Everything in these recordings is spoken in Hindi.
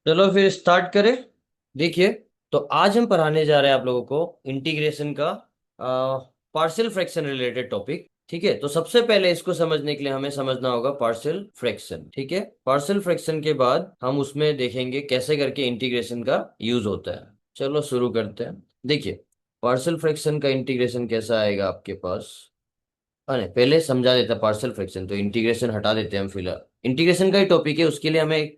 चलो फिर स्टार्ट करें। देखिए, तो आज हम पढ़ाने जा रहे हैं आप लोगों को इंटीग्रेशन का पार्शियल फ्रैक्शन रिलेटेड टॉपिक। ठीक है, तो सबसे पहले इसको समझने के लिए हमें समझना होगा पार्शियल फ्रैक्शन। ठीक है, पार्शियल फ्रैक्शन के बाद हम उसमें देखेंगे कैसे करके इंटीग्रेशन का यूज होता है। चलो शुरू करते हैं। देखिए, पार्शियल फ्रैक्शन का इंटीग्रेशन कैसा आएगा आपके पास। अरे पहले समझा देता पार्शियल फ्रैक्शन, तो इंटीग्रेशन हटा देते हैं हम फिलहाल। इंटीग्रेशन का ही टॉपिक है, उसके लिए हमें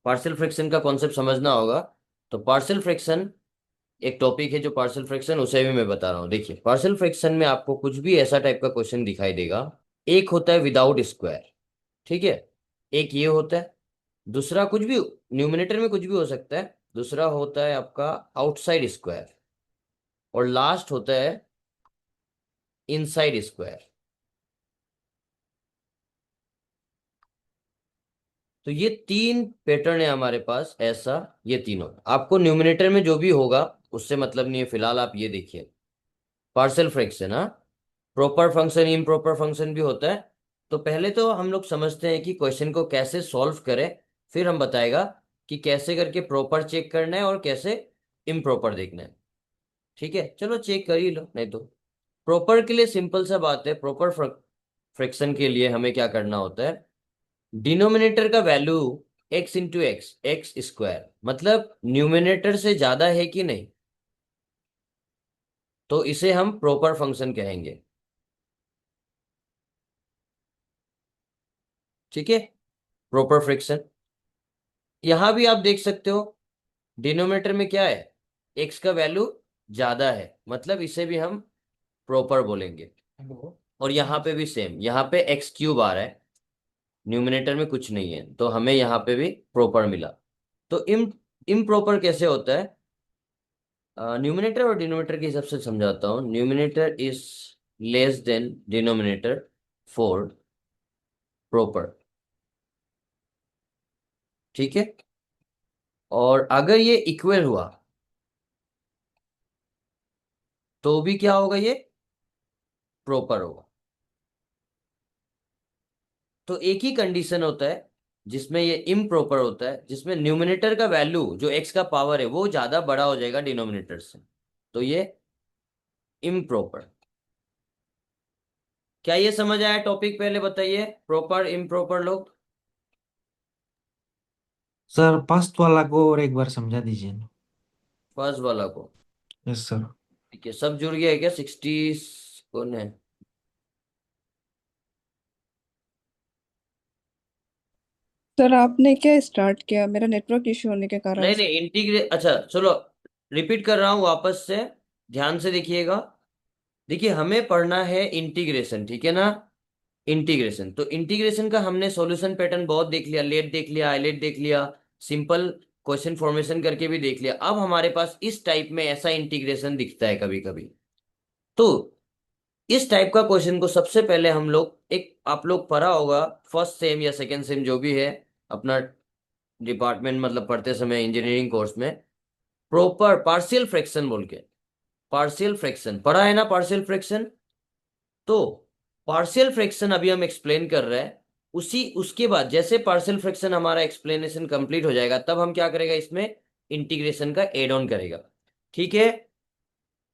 पार्शियल फ्रैक्शन का कॉन्सेप्ट समझना होगा। तो पार्शियल फ्रैक्शन एक टॉपिक है, जो पार्शियल फ्रैक्शन उसे भी मैं बता रहा हूँ। देखिए, पार्शियल फ्रैक्शन में आपको कुछ भी ऐसा टाइप का क्वेश्चन दिखाई देगा। एक होता है विदाउट स्क्वायर, ठीक है, एक ये होता है। दूसरा कुछ भी, न्यूमिनेटर में कुछ भी हो सकता है। दूसरा होता है आपका आउटसाइड स्क्वायर, और लास्ट होता है इनसाइड स्क्वायर। तो ये तीन पैटर्न है हमारे पास ऐसा। ये तीनों आपको न्यूमिनेटर में जो भी होगा उससे मतलब नहीं है, फिलहाल आप ये देखिए। पार्शियल फ्रैक्शन, हाँ, प्रॉपर फंक्शन इम्प्रॉपर फंक्शन भी होता है। तो पहले तो हम लोग समझते हैं कि क्वेश्चन को कैसे सॉल्व करें, फिर हम बताएगा कि कैसे करके प्रॉपर चेक करना है और कैसे इम्प्रॉपर देखना है। ठीक है, चलो चेक कर ही लो, नहीं तो। प्रॉपर के लिए सिंपल सा बात है। प्रॉपर फ्रैक्शन के लिए हमें क्या करना होता है, डिनोमिनेटर का value x into X, X square, मतलब न्यूमिनेटर से ज्यादा है कि नहीं, तो इसे हम प्रॉपर फंक्शन कहेंगे। ठीक है, प्रॉपर फ्रैक्शन। यहां भी आप देख सकते हो, डिनोमिनेटर में क्या है, एक्स का वैल्यू ज्यादा है, मतलब इसे भी हम प्रॉपर बोलेंगे। और यहाँ पे भी सेम, यहाँ पे एक्स क्यूब आ रहा है, न्यूमिनेटर में कुछ नहीं है, तो हमें यहाँ पे भी प्रॉपर मिला। तो इम्प्रॉपर कैसे होता है, न्यूमिनेटर और डिनोमिनेटर के हिसाब से समझाता हूँ। Numerator is less than denominator for proper. ठीक है, और अगर ये इक्वल हुआ तो भी क्या होगा, ये प्रॉपर होगा। तो एक ही कंडीशन होता है जिसमें ये इम्प्रॉपर होता है, जिसमें न्यूमिनेटर का वैल्यू जो एक्स का पावर है वो ज्यादा बड़ा हो जाएगा डिनोमिनेटर से, तो ये इम्प्रॉपर। क्या ये समझ आया टॉपिक, पहले बताइए प्रॉपर इम्प्रॉपर लोग। सर फर्स्ट वाला को और एक बार समझा दीजिए ना। फर्स्ट वाला को। Yes sir. ठीक है, सब जुड़ गया है क्या, 60 कौन है। सर आपने क्या स्टार्ट किया? मेरा नेटवर्क इशू होने के कारण नहीं नहीं, अच्छा चलो, रिपीट कर रहा हूँ वापस से, ध्यान से देखिएगा। देखिए, हमें पढ़ना है इंटीग्रेशन, ठीक है ना। इंटीग्रेशन, तो इंटीग्रेशन का हमने सॉल्यूशन पैटर्न बहुत देख लिया, लेट देख लिया, आइलेट देख लिया, सिंपल क्वेश्चन फॉर्मेशन करके भी देख लिया। अब हमारे पास इस टाइप में ऐसा इंटीग्रेशन दिखता है कभी कभी। तो इस टाइप का क्वेश्चन को सबसे पहले हम लोग, एक आप लोग पढ़ा होगा फर्स्ट सेम या सेकंड सेम जो भी है अपना डिपार्टमेंट, मतलब पढ़ते समय इंजीनियरिंग कोर्स में, प्रॉपर पार्शियल फ्रैक्शन बोल के, पार्शियल फ्रैक्शन पढ़ा है ना, पार्शियल फ्रैक्शन। तो पार्शियल फ्रैक्शन अभी हम एक्सप्लेन कर रहे हैं। उसी उसके बाद जैसे पार्शियल फ्रैक्शन हमारा एक्सप्लेनेशन कंप्लीट हो जाएगा, तब हम क्या करेगा, इसमें इंटीग्रेशन का एड ऑन करेगा। ठीक है,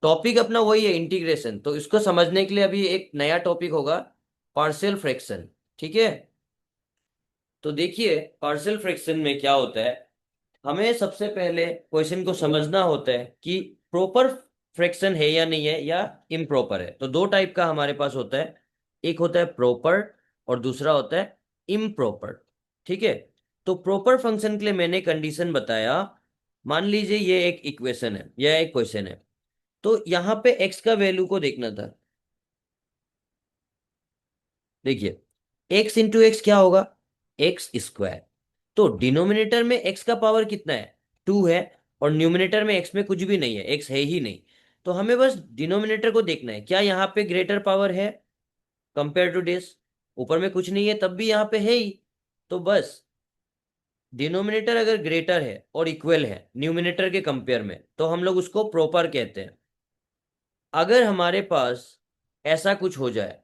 टॉपिक अपना वही है इंटीग्रेशन, तो इसको समझने के लिए अभी एक नया टॉपिक होगा, पार्शियल फ्रैक्शन। ठीक है, तो देखिए पार्शियल फ्रैक्शन में क्या होता है, हमें सबसे पहले क्वेश्चन को समझना होता है कि प्रॉपर फ्रैक्शन है या नहीं है, या इम्प्रॉपर है। तो दो टाइप का हमारे पास होता है, एक होता है प्रॉपर और दूसरा होता है इम्प्रॉपर। ठीक है, तो प्रॉपर फंक्शन के लिए मैंने कंडीशन बताया। मान लीजिए ये एक इक्वेशन है, यह एक क्वेश्चन है, तो यहां पे एक्स का वैल्यू को देखना था। देखिए, एक्स इंटू एक्स क्या होगा, एक्स स्क्वायर। तो डिनोमिनेटर में एक्स का पावर कितना है, 2 है, और न्यूमिनेटर में एक्स में कुछ भी नहीं है, एक्स है ही नहीं। तो हमें बस डिनोमिनेटर को देखना है, क्या यहाँ पे ग्रेटर पावर है कंपेयर टू दिस। ऊपर में कुछ नहीं है तब भी यहाँ पे है ही। तो बस डिनोमिनेटर अगर ग्रेटर है और इक्वल है न्यूमिनेटर के कंपेयर में, तो हम लोग उसको प्रॉपर कहते हैं। अगर हमारे पास ऐसा कुछ हो जाए,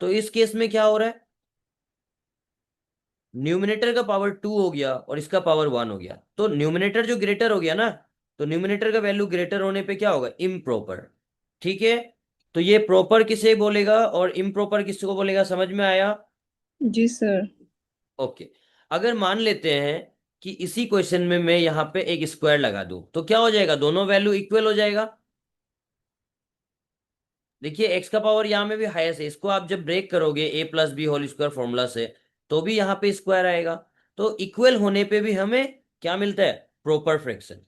तो इस केस में क्या हो रहा है, न्यूमिनेटर का पावर 2 हो गया और इसका पावर 1 हो गया, तो न्यूमिनेटर जो ग्रेटर हो गया ना, तो न्यूमिनेटर का वैल्यू ग्रेटर होने पे क्या होगा, इम्प्रॉपर। ठीक है, तो ये प्रॉपर किसे बोलेगा और इम्प्रॉपर किसको बोलेगा, समझ में आया? जी सर। ओके। अगर मान लेते हैं कि इसी क्वेश्चन में मैं यहाँ पे एक स्क्वायर लगा दूं, तो क्या हो जाएगा, दोनों वैल्यू इक्वल हो जाएगा। देखिए एक्स का पावर यहाँ में भी हाईएस्ट है, इसको आप जब ब्रेक करोगे A plus B whole square formula से, तो भी यहाँ पे स्क्वायर आएगा। तो इक्वल होने पे भी हमें क्या मिलता है, प्रॉपर फ्रैक्शन।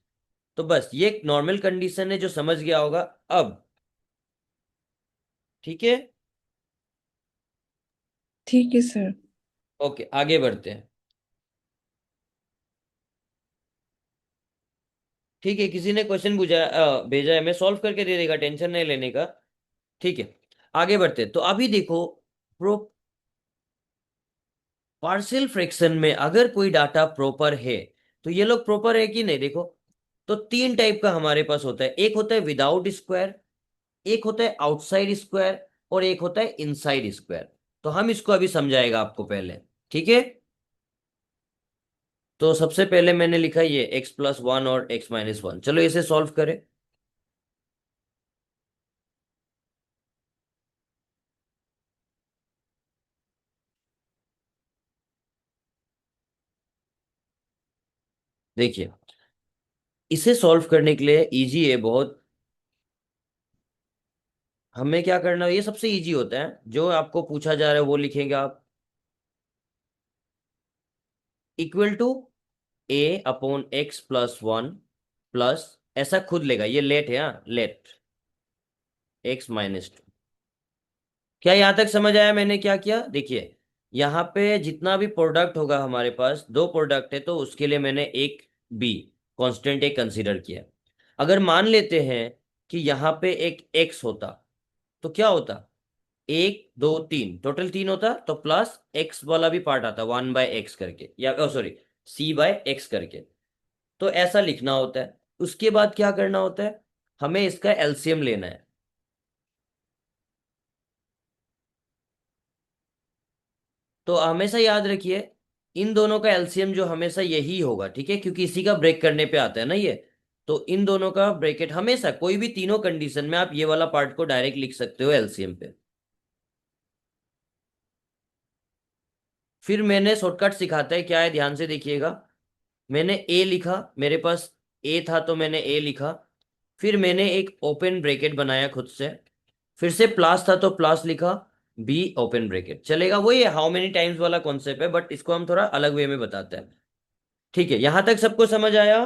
तो बस ये एक नॉर्मल कंडीशन है जो समझ गया होगा अब। ठीक है। ठीक है सर। ओके, आगे बढ़ते हैं। ठीक है, किसी ने क्वेश्चन भेजा है, मैं सॉल्व करके दे देगा, टेंशन नहीं लेने का। ठीक है, आगे बढ़ते हैं। तो अभी देखो, प्रो पार्शियल फ्रैक्शन में अगर कोई डाटा प्रॉपर है, तो ये लोग प्रॉपर है कि नहीं, देखो। तो तीन टाइप का हमारे पास होता है, एक होता है विदाउट स्क्वायर, एक होता है आउटसाइड स्क्वायर, और एक होता है इनसाइड स्क्वायर। तो हम इसको अभी समझाएगा आपको पहले। ठीक है, तो सबसे पहले मैंने लिखा ये x+1 और x-1, चलो इसे सॉल्व करें। देखिए, इसे सॉल्व करने के लिए इजी है बहुत। हमें क्या करना है, ये सबसे इजी होता है, जो आपको पूछा जा रहा है वो लिखेंगे आप, इक्वल टू a/x+1 प्लस, ऐसा खुद लेगा, ये लेट है, हाँ लेट x-2। क्या यहां तक समझ आया मैंने क्या किया, देखिए यहाँ पे जितना भी प्रोडक्ट होगा, हमारे पास दो प्रोडक्ट है, तो उसके लिए मैंने एक बी कांस्टेंट एक कंसीडर किया। अगर मान लेते हैं कि यहाँ पे एक x होता, तो क्या होता, 1 2 3 टोटल 3 होता, तो प्लस एक्स वाला भी पार्ट आता 1/x करके, या सॉरी c/x करके। तो ऐसा लिखना होता है। उसके बाद क्या करना होता है, हमें इसका एलसीएम लेना है। तो हमेशा याद रखिए, इन दोनों का एलसीएम जो हमेशा यही होगा, ठीक है, क्योंकि इसी का ब्रेक करने पे आता है ना ये। तो इन दोनों का ब्रैकेट हमेशा, कोई भी तीनों कंडीशन में आप ये वाला पार्ट को डायरेक्ट लिख सकते हो एलसीएम पे। फिर मैंने शॉर्टकट सिखाता है क्या है, ध्यान से देखिएगा। मैंने ए लिखा, मेरे पास ए था तो मैंने ए लिखा। फिर मैंने एक ओपन ब्रैकेट बनाया खुद से। फिर से प्लस था तो प्लस लिखा, बी ओपन ब्रैकेट, चलेगा, वही है हाउ मेनी टाइम्स वाला कॉन्सेप्ट है, बट इसको हम थोड़ा अलग वे में बताते हैं। ठीक है, यहां तक सबको समझ आया?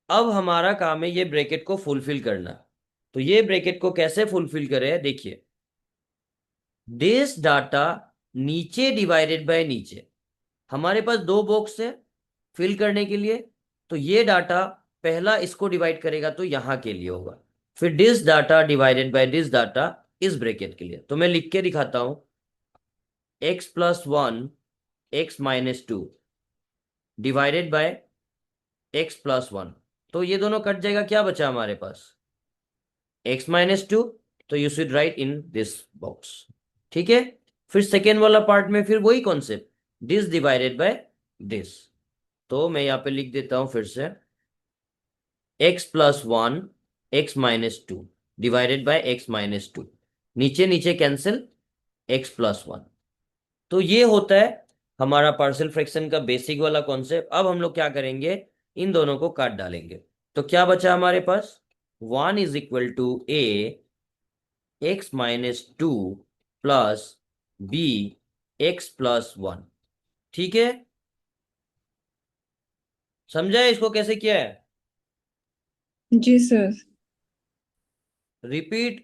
अब हमारा काम है ये ब्रैकेट को फुलफिल करना। तो ये ब्रैकेट को कैसे फुलफिल करें, देखिए, दिस डाटा नीचे डिवाइडेड बाय नीचे, हमारे पास दो बॉक्स है फिल करने के लिए। तो ये डाटा पहला इसको डिवाइड करेगा, तो यहां के लिए होगा। फिर this data divided by this data इस ब्रैकेट के लिए, तो मैं लिख के दिखाता हूं, x+1 x-2 divided by x+1। तो ये दोनों कट जाएगा, क्या बचा हमारे पास, x-2। तो you should right in this box. ठीक है। फिर सेकेंड वाला पार्ट में फिर वही concept, this divided by this. तो मैं यहाँ पे लिख देता हूं फिर से, x+1 x-2 divided by x-2, नीचे नीचे कैंसिल, x+1। तो ये होता है हमारा पार्शियल फ्रैक्शन का बेसिक वाला कॉन्सेप्ट। अब हम लोग क्या करेंगे, इन दोनों को काट डालेंगे। तो क्या बचा हमारे पास, 1 = a x-2 plus b x+1। ठीक है, समझा है इसको कैसे किया है? जी सर। रिपीट,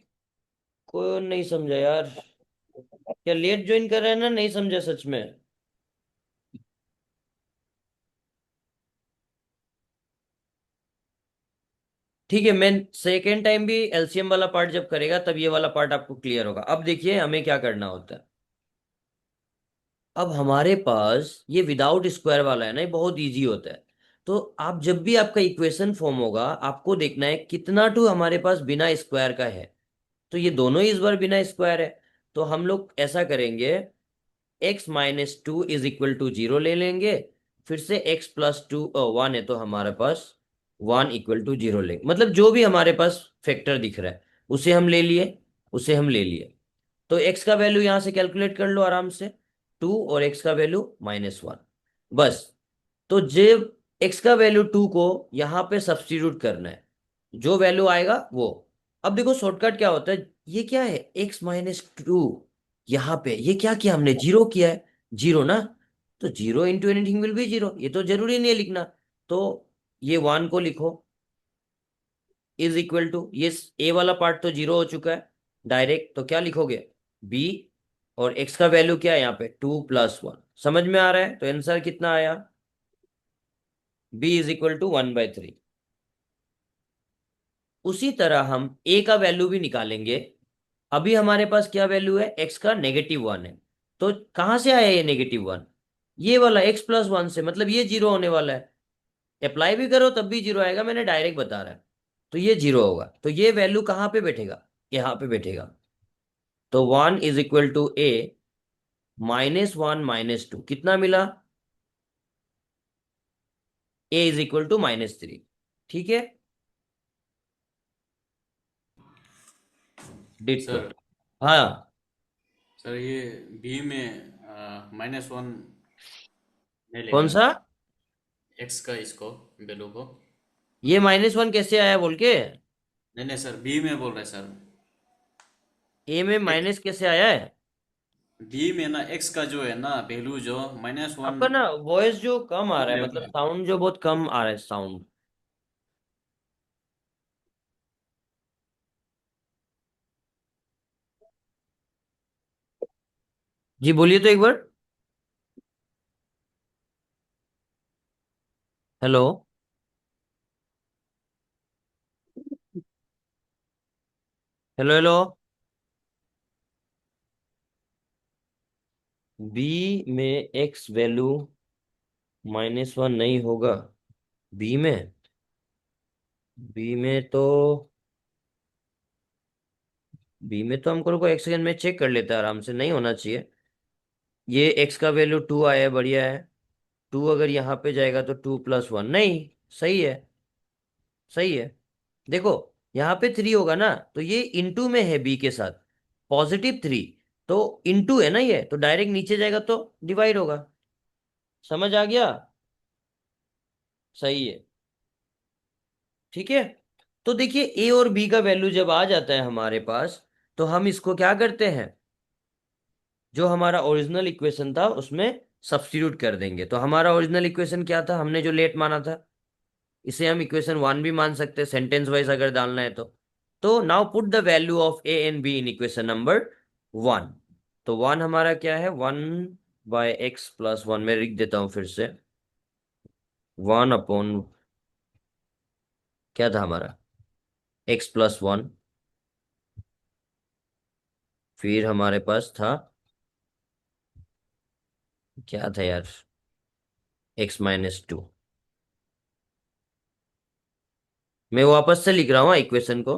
को नहीं समझा यार, क्या लेट ज्वाइन कर रहा है ना, नहीं समझा सच में। ठीक है, मैं सेकेंड टाइम भी एलसीएम वाला पार्ट जब करेगा तब ये वाला पार्ट आपको क्लियर होगा। अब देखिए हमें क्या करना होता है। अब हमारे पास ये विदाउट स्क्वायर वाला है ना, ये बहुत इजी होता है। तो आप जब भी आपका इक्वेशन फॉर्म होगा, आपको देखना है कितना टू हमारे पास बिना स्क्वायर का है। तो ये दोनों ही इस बार बिना स्क्वायर है। तो हम लोग ऐसा करेंगे, x minus two is equal to zero ले लेंगे, फिर से x प्लस टू वन है तो हमारे पास वन इक्वल टू जीरो लेंगे, मतलब जो भी हमारे पास फैक्टर दिख रहा है उसे हम ले लिए, उसे हम ले लिए। तो x का वैल्यू यहां से कैलकुलेट कर लो आराम से, टू और x का वैल्यू माइनस वन। बस, तो जब x का वैल्यू टू को यहां पे सब्स्टिट्यूट करना है, जो वैल्यू आएगा वो। अब देखो शॉर्टकट क्या होता है, ये क्या है x माइनस टू, यहां पे ये क्या किया हमने, जीरो किया है, जीरो ना, तो zero into anything will be zero, ये तो जरूरी नहीं है लिखना। तो ये वन को लिखो इज इक्वल टू, ये ए वाला पार्ट तो जीरो हो चुका है डायरेक्ट, तो क्या लिखोगे बी, और x का वैल्यू क्या है यहाँ पे टू प्लस वन, समझ में आ रहा है, तो आंसर कितना आया, b is equal to one by three. उसी तरह हम a का वैल्यू भी निकालेंगे। अभी हमारे पास क्या वैल्यू है, x का नेगेटिव वन है, तो कहां से आया ये नेगेटिव वन, ये वाला x प्लस वन से, मतलब ये जीरो होने वाला है, अप्लाई भी करो तब भी जीरो आएगा, मैंने डायरेक्ट बता रहा है। तो ये जीरो होगा, तो ये वैल्यू कहाँ पे बैठेगा, यहाँ पे बैठेगा। तो one is equal to A minus one minus two, कितना मिला, A is equal to minus three. ठीक है, डिट्टो। सर हाँ, सर ये बी में माइनस वन नहीं कौन लेगा सा, एक्स का इसको वैल्यू को। ये माइनस वन कैसे आया बोल के, नहीं नहीं सर, बी में बोल रहे सर। ए में एक्स माइनस कैसे आया है। बी में ना एक्स का जो है ना वैल्यू जो माइनस वन आपका ना वॉइस जो कम आ रहा है, मतलब लेगा। साउंड जो बहुत कम आ रहा है साउंड। जी बोलिए तो एक बार, हेलो, हेलो हेलो। बी में एक्स वैल्यू माइनस वन नहीं होगा, बी में, बी में तो, बी में तो हमको रुको एक सेकंड में चेक कर लेते हैं आराम से, नहीं होना चाहिए। ये एक्स का वैल्यू टू आया है, बढ़िया है, टू अगर यहाँ पे जाएगा तो टू प्लस वन, नहीं, सही है, सही है। देखो यहाँ पे थ्री होगा ना, तो ये इंटू में है बी के साथ, पॉजिटिव थ्री, तो इंटू है ना ये, तो डायरेक्ट नीचे जाएगा तो डिवाइड होगा, समझ आ गया, सही है। ठीक है, तो देखिए ए और बी का वैल्यू जब आ जाता है हमारे पास, तो हम इसको क्या करते हैं, जो हमारा ओरिजिनल इक्वेशन था उसमें सब्स्टिट्यूट कर देंगे। तो हमारा ओरिजिनल इक्वेशन क्या था, हमने जो लेट माना था, इसे हम इक्वेशन वन भी मान सकते हैं सेंटेंस वाइज अगर डालना है तो now put the value of A and be in equation number one. तो वन हमारा क्या है, one by x plus one, मैं लिख देता हूं फिर से, वन अपॉन, क्या था हमारा, एक्स प्लस वन, फिर हमारे पास था, क्या था यार, एक्स माइनस टू। मैं वापस से लिख रहा हूँ इक्वेशन को,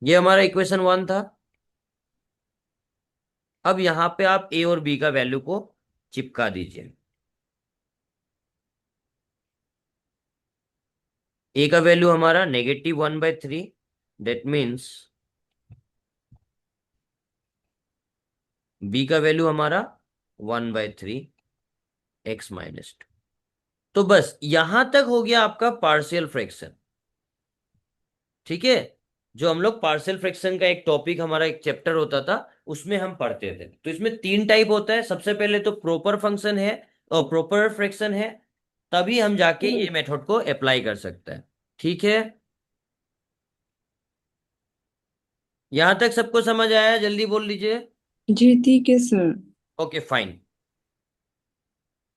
ये हमारा इक्वेशन वन था। अब यहां पे आप ए और बी का वैल्यू को चिपका दीजिए। ए का वैल्यू हमारा negative one by three, that means b का वैल्यू हमारा one by three x minus two. तो बस यहां तक हो गया आपका पार्शियल फ्रैक्शन। ठीक है, जो हम लोग पार्शियल फ्रैक्शन का एक टॉपिक, हमारा एक चैप्टर होता था, उसमें हम पढ़ते थे। तो इसमें तीन टाइप होता है, सबसे पहले तो प्रॉपर फंक्शन है और प्रॉपर फ्रैक्शन है, तभी हम जाके ये मेथड को अप्लाई कर सकते हैं। ठीक है, यहां तक सबको समझ आया, जल्दी बोल लीजिए। जी ठीक है सर। Okay fine.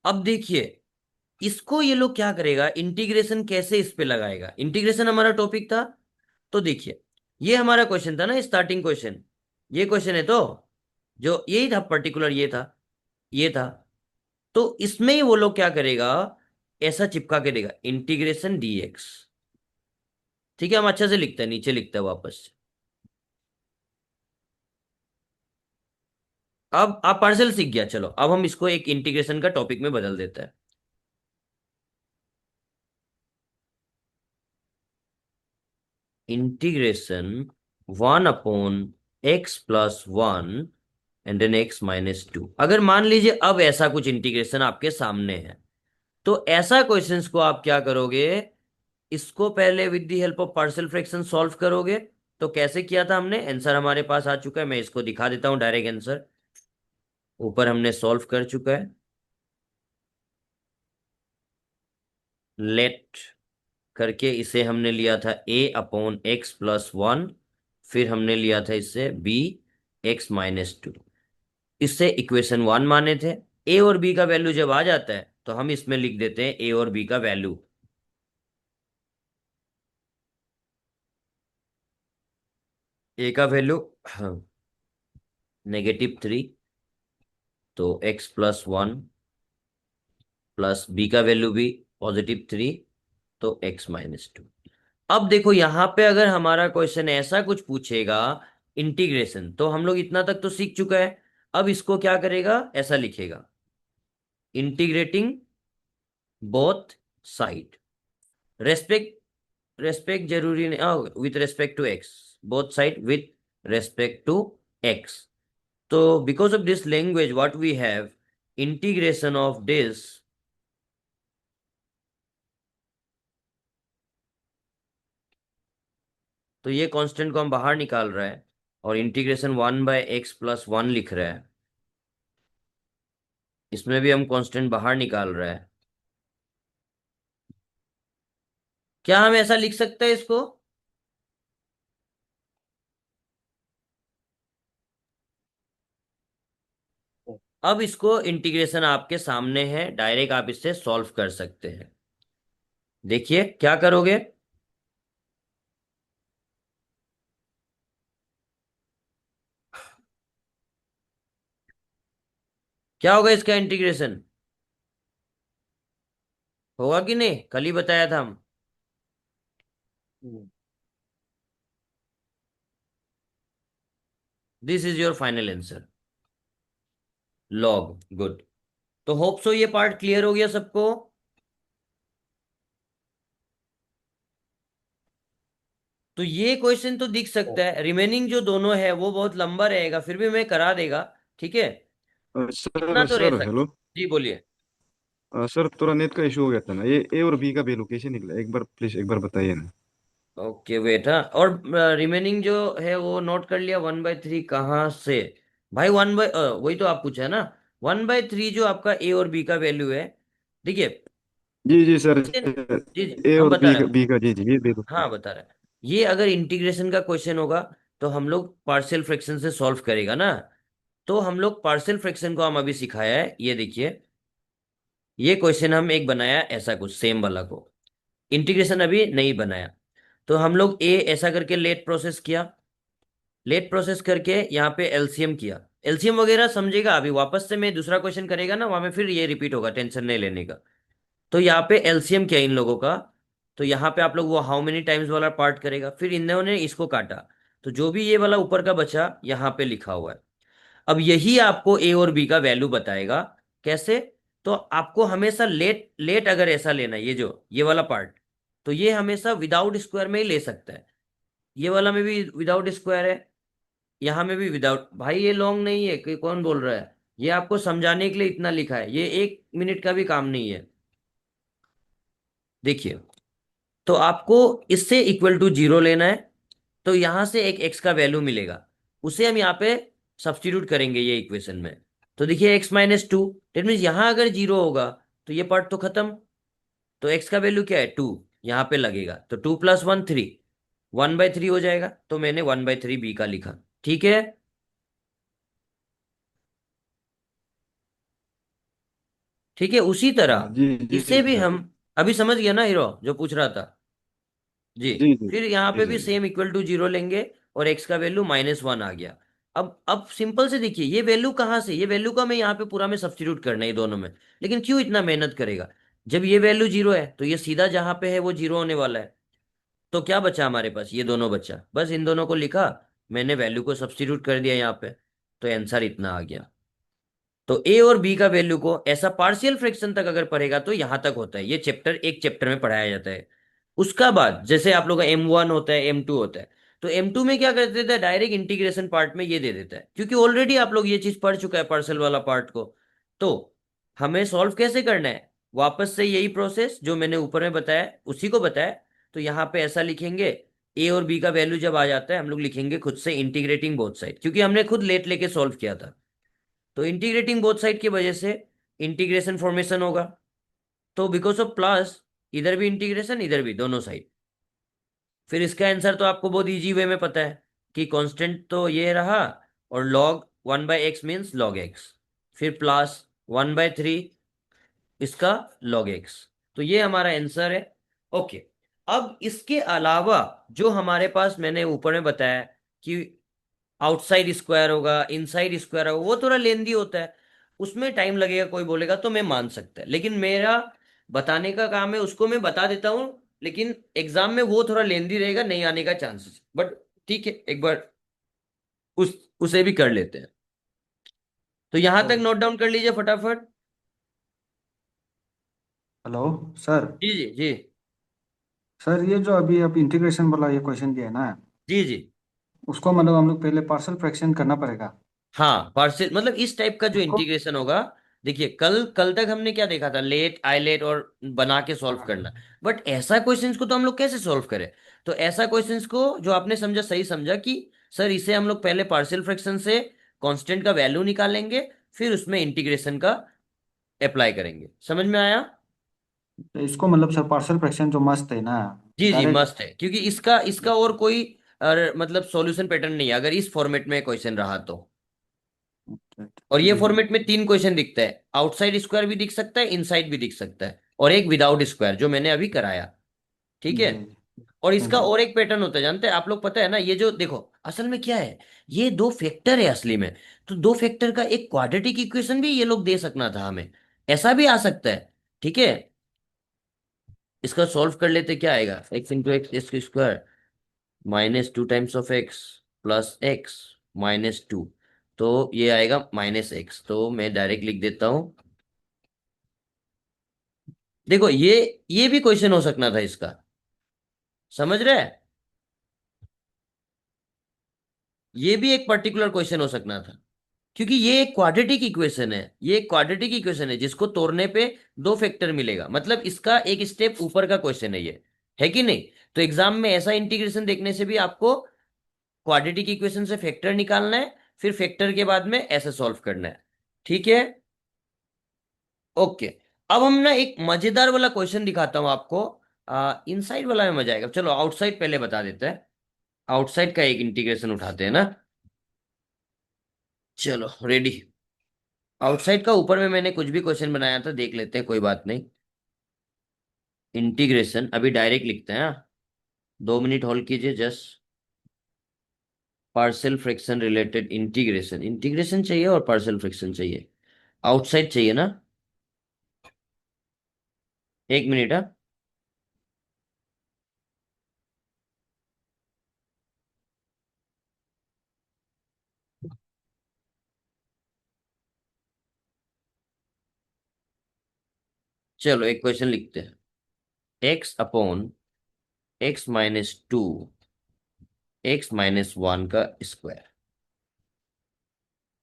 अब देखिए इसको ये लोग क्या करेगा, इंटीग्रेशन कैसे इस पे लगाएगा, इंटीग्रेशन हमारा टॉपिक था। तो देखिए ये हमारा क्वेश्चन था ना, स्टार्टिंग क्वेश्चन, ये क्वेश्चन है तो, जो यही था पर्टिकुलर, ये था, ये था। तो इसमें ही वो लोग क्या करेगा, ऐसा चिपका के देगा इंटीग्रेशन डीएक्स। ठीक है, हम अच्छे से लिखते हैं, नीचे लिखते हैं वापस से। अब आप पार्शियल सीख गया, चलो अब हम इसको एक इंटीग्रेशन का टॉपिक में बदल देते हैं। Integration 1/x+1 and then x-2। अगर मान लीजिए अब ऐसा कुछ इंटीग्रेशन आपके सामने है, तो ऐसा क्वेश्चंस को आप क्या करोगे, इसको पहले with the help of partial fraction solve करोगे। तो कैसे किया था हमने, आंसर हमारे पास आ चुका है, मैं इसको दिखा देता हूं, डायरेक्ट आंसर ऊपर हमने सॉल्व कर चुका है। लेट करके इसे हमने लिया था a/x+1, फिर हमने लिया था इससे b(x-2), इससे इक्वेशन 1 माने थे। ए और बी का वैल्यू जब आ जाता है तो हम इसमें लिख देते हैं ए और बी का वैल्यू। ए का वैल्यू -3, तो x+1, प्लस बी का वैल्यू भी +3, तो x-2। अब देखो यहां पे अगर हमारा क्वेश्चन ऐसा कुछ पूछेगा इंटीग्रेशन, तो हम लोग इतना तक तो सीख चुका है। अब इसको क्या करेगा, ऐसा लिखेगा, integrating both side, respect respect जरूरी नहीं, with respect to X, both side with respect to X. तो because of this language what we have, integration of this, तो ये कांस्टेंट को हम बाहर निकाल रहा है और इंटीग्रेशन 1/x+1 लिख रहा है, इसमें भी हम कांस्टेंट बाहर निकाल रहा है। क्या हम ऐसा लिख सकते हैं इसको, अब इसको इंटीग्रेशन आपके सामने है, डायरेक्ट आप इससे सॉल्व कर सकते हैं। देखिए क्या करोगे, क्या होगा इसका इंटीग्रेशन, होगा कि नहीं, कल ही बताया था हम। This is your final answer, log. Good. तो होप सो ये पार्ट क्लियर हो गया सबको। तो ये क्वेश्चन तो दिख सकता है, रिमेनिंग जो दोनों है वो बहुत लंबा रहेगा, फिर भी मैं करा देगा, ठीक है, इतना सर तो रह सर सकता। हेलो। जी बोलिए। सर थोड़ा नेट का इशू हो गया था ना, ये ए और बी का वैल्यू कैसे निकला, एक बार प्लीज एक बार बताइए ना। ओके वेट, हाँ, और रिमेनिंग जो है वो नोट कर लिया, 1/3 कहाँ से, भाई वही तो आप पूछा है ना, 1/3 जो आपका ए और बी का वैल्यू है, देखिए। जी जी सर। जी जी ए हम और बता रहे हैं, बी का जी जी ये वैल्यू। हाँ बता रहे हैं। ये अगर इंटीग्रेशन का क्वेश्चन होगा तो हम लोग पार्शियल फ्रैक्शन से सॉल्व करेगा ना, तो हम लोग पार्शियल फ्रैक्शन को हम अभी सिखाया है, ये देखिए, ये क्वेश्चन हम एक बनाया ऐसा कुछ सेम वाला को, इंटीग्रेशन अभी नहीं बनाया। तो हम लोग ए ऐसा करके लेट प्रोसेस किया, लेट प्रोसेस करके यहाँ पे एलसीएम किया, एलसीएम वगैरह समझेगा, अभी वापस से मैं दूसरा क्वेश्चन करेगा ना वहां में फिर ये रिपीट होगा, टेंशन नहीं लेने का। तो यहाँ पे एलसीएम किया इन लोगों का, तो यहाँ पे आप लोग वो हाउ मेनी टाइम्स वाला पार्ट करेगा, फिर इन्होंने इसको काटा, तो जो भी ये वाला ऊपर का बचा यहाँ पे लिखा हुआ है। अब यही आपको ए और बी का वैल्यू बताएगा, कैसे, तो आपको हमेशा लेट लेट अगर ऐसा लेना है, ये वाला पार्ट, तो ये हमेशा विदाउट स्क्वायर में ही ले सकता है, ये वाला में भी विदाउट स्क्वायर है, यहाँ में भी विदाउट, भाई ये लॉन्ग नहीं है कि कौन बोल रहा है, ये आपको समझाने के लिए इतना लिखा है, ये 1 मिनट का भी काम नहीं है। देखिए, तो आपको इससे इक्वल टू 0 लेना है, तो यहां से एक एक्स का वैल्यू मिलेगा, उसे हम यहाँ पे सब्स्टिट्यूट करेंगे ये इक्वेशन में। तो देखिए x-2, डेट मीन्स यहाँ अगर 0 होगा तो ये पार्ट तो खत्म, तो x का वैल्यू क्या है 2, यहाँ पे लगेगा, तो 2+1 3, 1/3 हो जाएगा, तो मैंने 1/3 बी का लिखा, ठीक है। ठीक है, उसी तरह जी जी इसे भी सर। हम, अभी समझ गया ना हीरो जो पूछ रहा था। जी, जी जी फिर यहाँ जी पे भी सर। सेम इक्वल टू 0 लेंगे, और x का वैल्यू -1 आ गया। अब सिंपल से देखिए, ये वैल्यू कहाँ से, ये वैल्यू का मैं यहाँ पे पूरा में सब्स्टिट्यूट करना है ये दोनों में, लेकिन क्यों इतना मेहनत करेगा, जब ये वैल्यू 0 है तो ये सीधा जहाँ पे है वो 0 होने वाला है। तो क्या बचा हमारे पास, ये दोनों बचा, बस इन दोनों को लिखा, मैंने वैल्यू को सब्स्टिट्यूट कर दिया यहाँ पे, तो आंसर इतना आ गया। तो ए और बी का वैल्यू को ऐसा पार्शियल फ्रैक्शन तक अगर पढ़ेगा तो यहां तक होता है, ये चैप्टर एक चैप्टर में पढ़ाया जाता है। उसका बाद जैसे आप लोग का M1 होता है, M2 होता है, तो M2 में क्या कर देता है, डायरेक्ट इंटीग्रेशन पार्ट में ये दे देता है, क्योंकि ऑलरेडी आप लोग ये चीज पढ़ चुका है पार्शियल वाला पार्ट को। तो हमें सॉल्व कैसे करना है, वापस से यही प्रोसेस जो मैंने ऊपर में बताया उसी को बताया। तो यहाँ पे ऐसा लिखेंगे, ए और बी का वैल्यू जब आ जाता है हम लोग लिखेंगे खुद से इंटीग्रेटिंग बोथ साइड, क्योंकि हमने खुद लेट लेके सॉल्व किया था। तो इंटीग्रेटिंग बोथ साइड की वजह से इंटीग्रेशन फॉर्मेशन होगा। तो बिकॉज ऑफ प्लस, इधर भी इंटीग्रेशन इधर भी, दोनों साइड। फिर इसका आंसर तो आपको बहुत इजी वे में पता है कि कांस्टेंट तो ये रहा, और log 1/x means log x, फिर प्लस 1/3 इसका log x। तो ये हमारा आंसर है। ओके, अब इसके अलावा जो हमारे पास मैंने ऊपर में बताया कि आउटसाइड स्क्वायर होगा, इनसाइड स्क्वायर होगा, वो थोड़ा लेंदी होता है, उसमें टाइम लगेगा, कोई बोलेगा तो मैं मान सकता है, लेकिन मेरा बताने का काम है, उसको मैं बता देता हूँ, लेकिन एग्जाम में वो थोड़ा लेंदी रहेगा, नहीं आने का चांसेस, बट ठीक है, एक बार उस उसे भी कर लेते हैं। तो यहां तो तक नोट डाउन कर लीजिए फटाफट। Hello sir. जी जी जी। सर ये जो अभी आप इंटीग्रेशन वाला ये क्वेश्चन दिया है ना, जी जी। उसको मतलब हम लोग पहले पार्शियल फ्रैक्शन करना पड़ेगा हाँ, पार्शियल मतलब इस टाइप का जो उसको। इंटीग्रेशन होगा। देखिए, कल कल तक हमने क्या देखा था, लेट आइलेट और बना के सॉल्व हाँ करना। बट ऐसा क्वेश्चंस को तो हम लोग कैसे सॉल्व करें। तो ऐसा क्वेश्चंस को जो आपने समझा, सही समझा कि सर इसे हम लोग पहले पार्शियल फ्रैक्शन से कांस्टेंट का वैल्यू निकालेंगे, फिर उसमें इंटीग्रेशन का अप्लाई करेंगे। समझ में आया। तो इसको मतलब सर पार्शियल फ्रैक्शन जो मस्त है ना, जी जी, डायरेक्ट। मस्त है, क्योंकि इसका इसका और कोई मतलब सॉल्यूशन पैटर्न नहीं है अगर इस फॉर्मेट में क्वेश्चन रहा तो। और ये जी जी फॉर्मेट में तीन क्वेश्चन दिखता है, आउटसाइड स्क्वायर भी दिख सकता है, इनसाइड भी दिख सकता है, और एक विदाउट स्क्वायर जो मैंने अभी कराया। ठीक है। जी और इसका जी। और एक पैटर्न होता है, जानते हैं आप लोग, पता है ना, ये जो देखो असल में क्या है, ये दो फैक्टर है असली में। तो दो फैक्टर का एक क्वाड्रेटिक इक्वेशन भी ये लोग दे सकना था हमें, ऐसा भी आ सकता है। ठीक है। इसका सॉल्व कर लेते, क्या आएगा, x × x square -2 times of x plus x -2। तो ये आएगा -x, तो मैं डायरेक्ट लिख देता हूं। देखो ये भी क्वेश्चन हो सकना था इसका, समझ रहे हैं, ये भी एक पर्टिकुलर क्वेश्चन हो सकना था, क्योंकि ये एक क्वाड्रेटिक इक्वेशन है, ये एक क्वाड्रेटिक इक्वेशन है जिसको तोड़ने पे दो फैक्टर मिलेगा, मतलब इसका एक स्टेप ऊपर का क्वेश्चन है ये, है कि नहीं। तो एग्जाम में ऐसा इंटीग्रेशन देखने से भी आपको क्वाड्रेटिक इक्वेशन से फैक्टर निकालना है, फिर फैक्टर के बाद में ऐसे सॉल्व करना है। ठीक है। ओके। अब हम ना एक मजेदार वाला क्वेश्चन दिखाता हूं आपको। इनसाइड वाला में मजा आएगा, चलो आउटसाइड पहले बता देते हैं। आउटसाइड का एक इंटीग्रेशन उठाते हैं ना। चलो रेडी। आउटसाइड का ऊपर में मैंने कुछ भी क्वेश्चन बनाया था, देख लेते हैं, कोई बात नहीं। इंटीग्रेशन अभी डायरेक्ट लिखते हैं, हाँ। 2 मिनट होल्ड कीजिए just. Partial fraction related integration, integration चाहिए और पार्शियल फ्रैक्शन चाहिए, आउटसाइड चाहिए ना। 1 मिनट, हाँ। चलो एक क्वेश्चन लिखते हैं, x/(x−2 x−1) का स्क्वायर।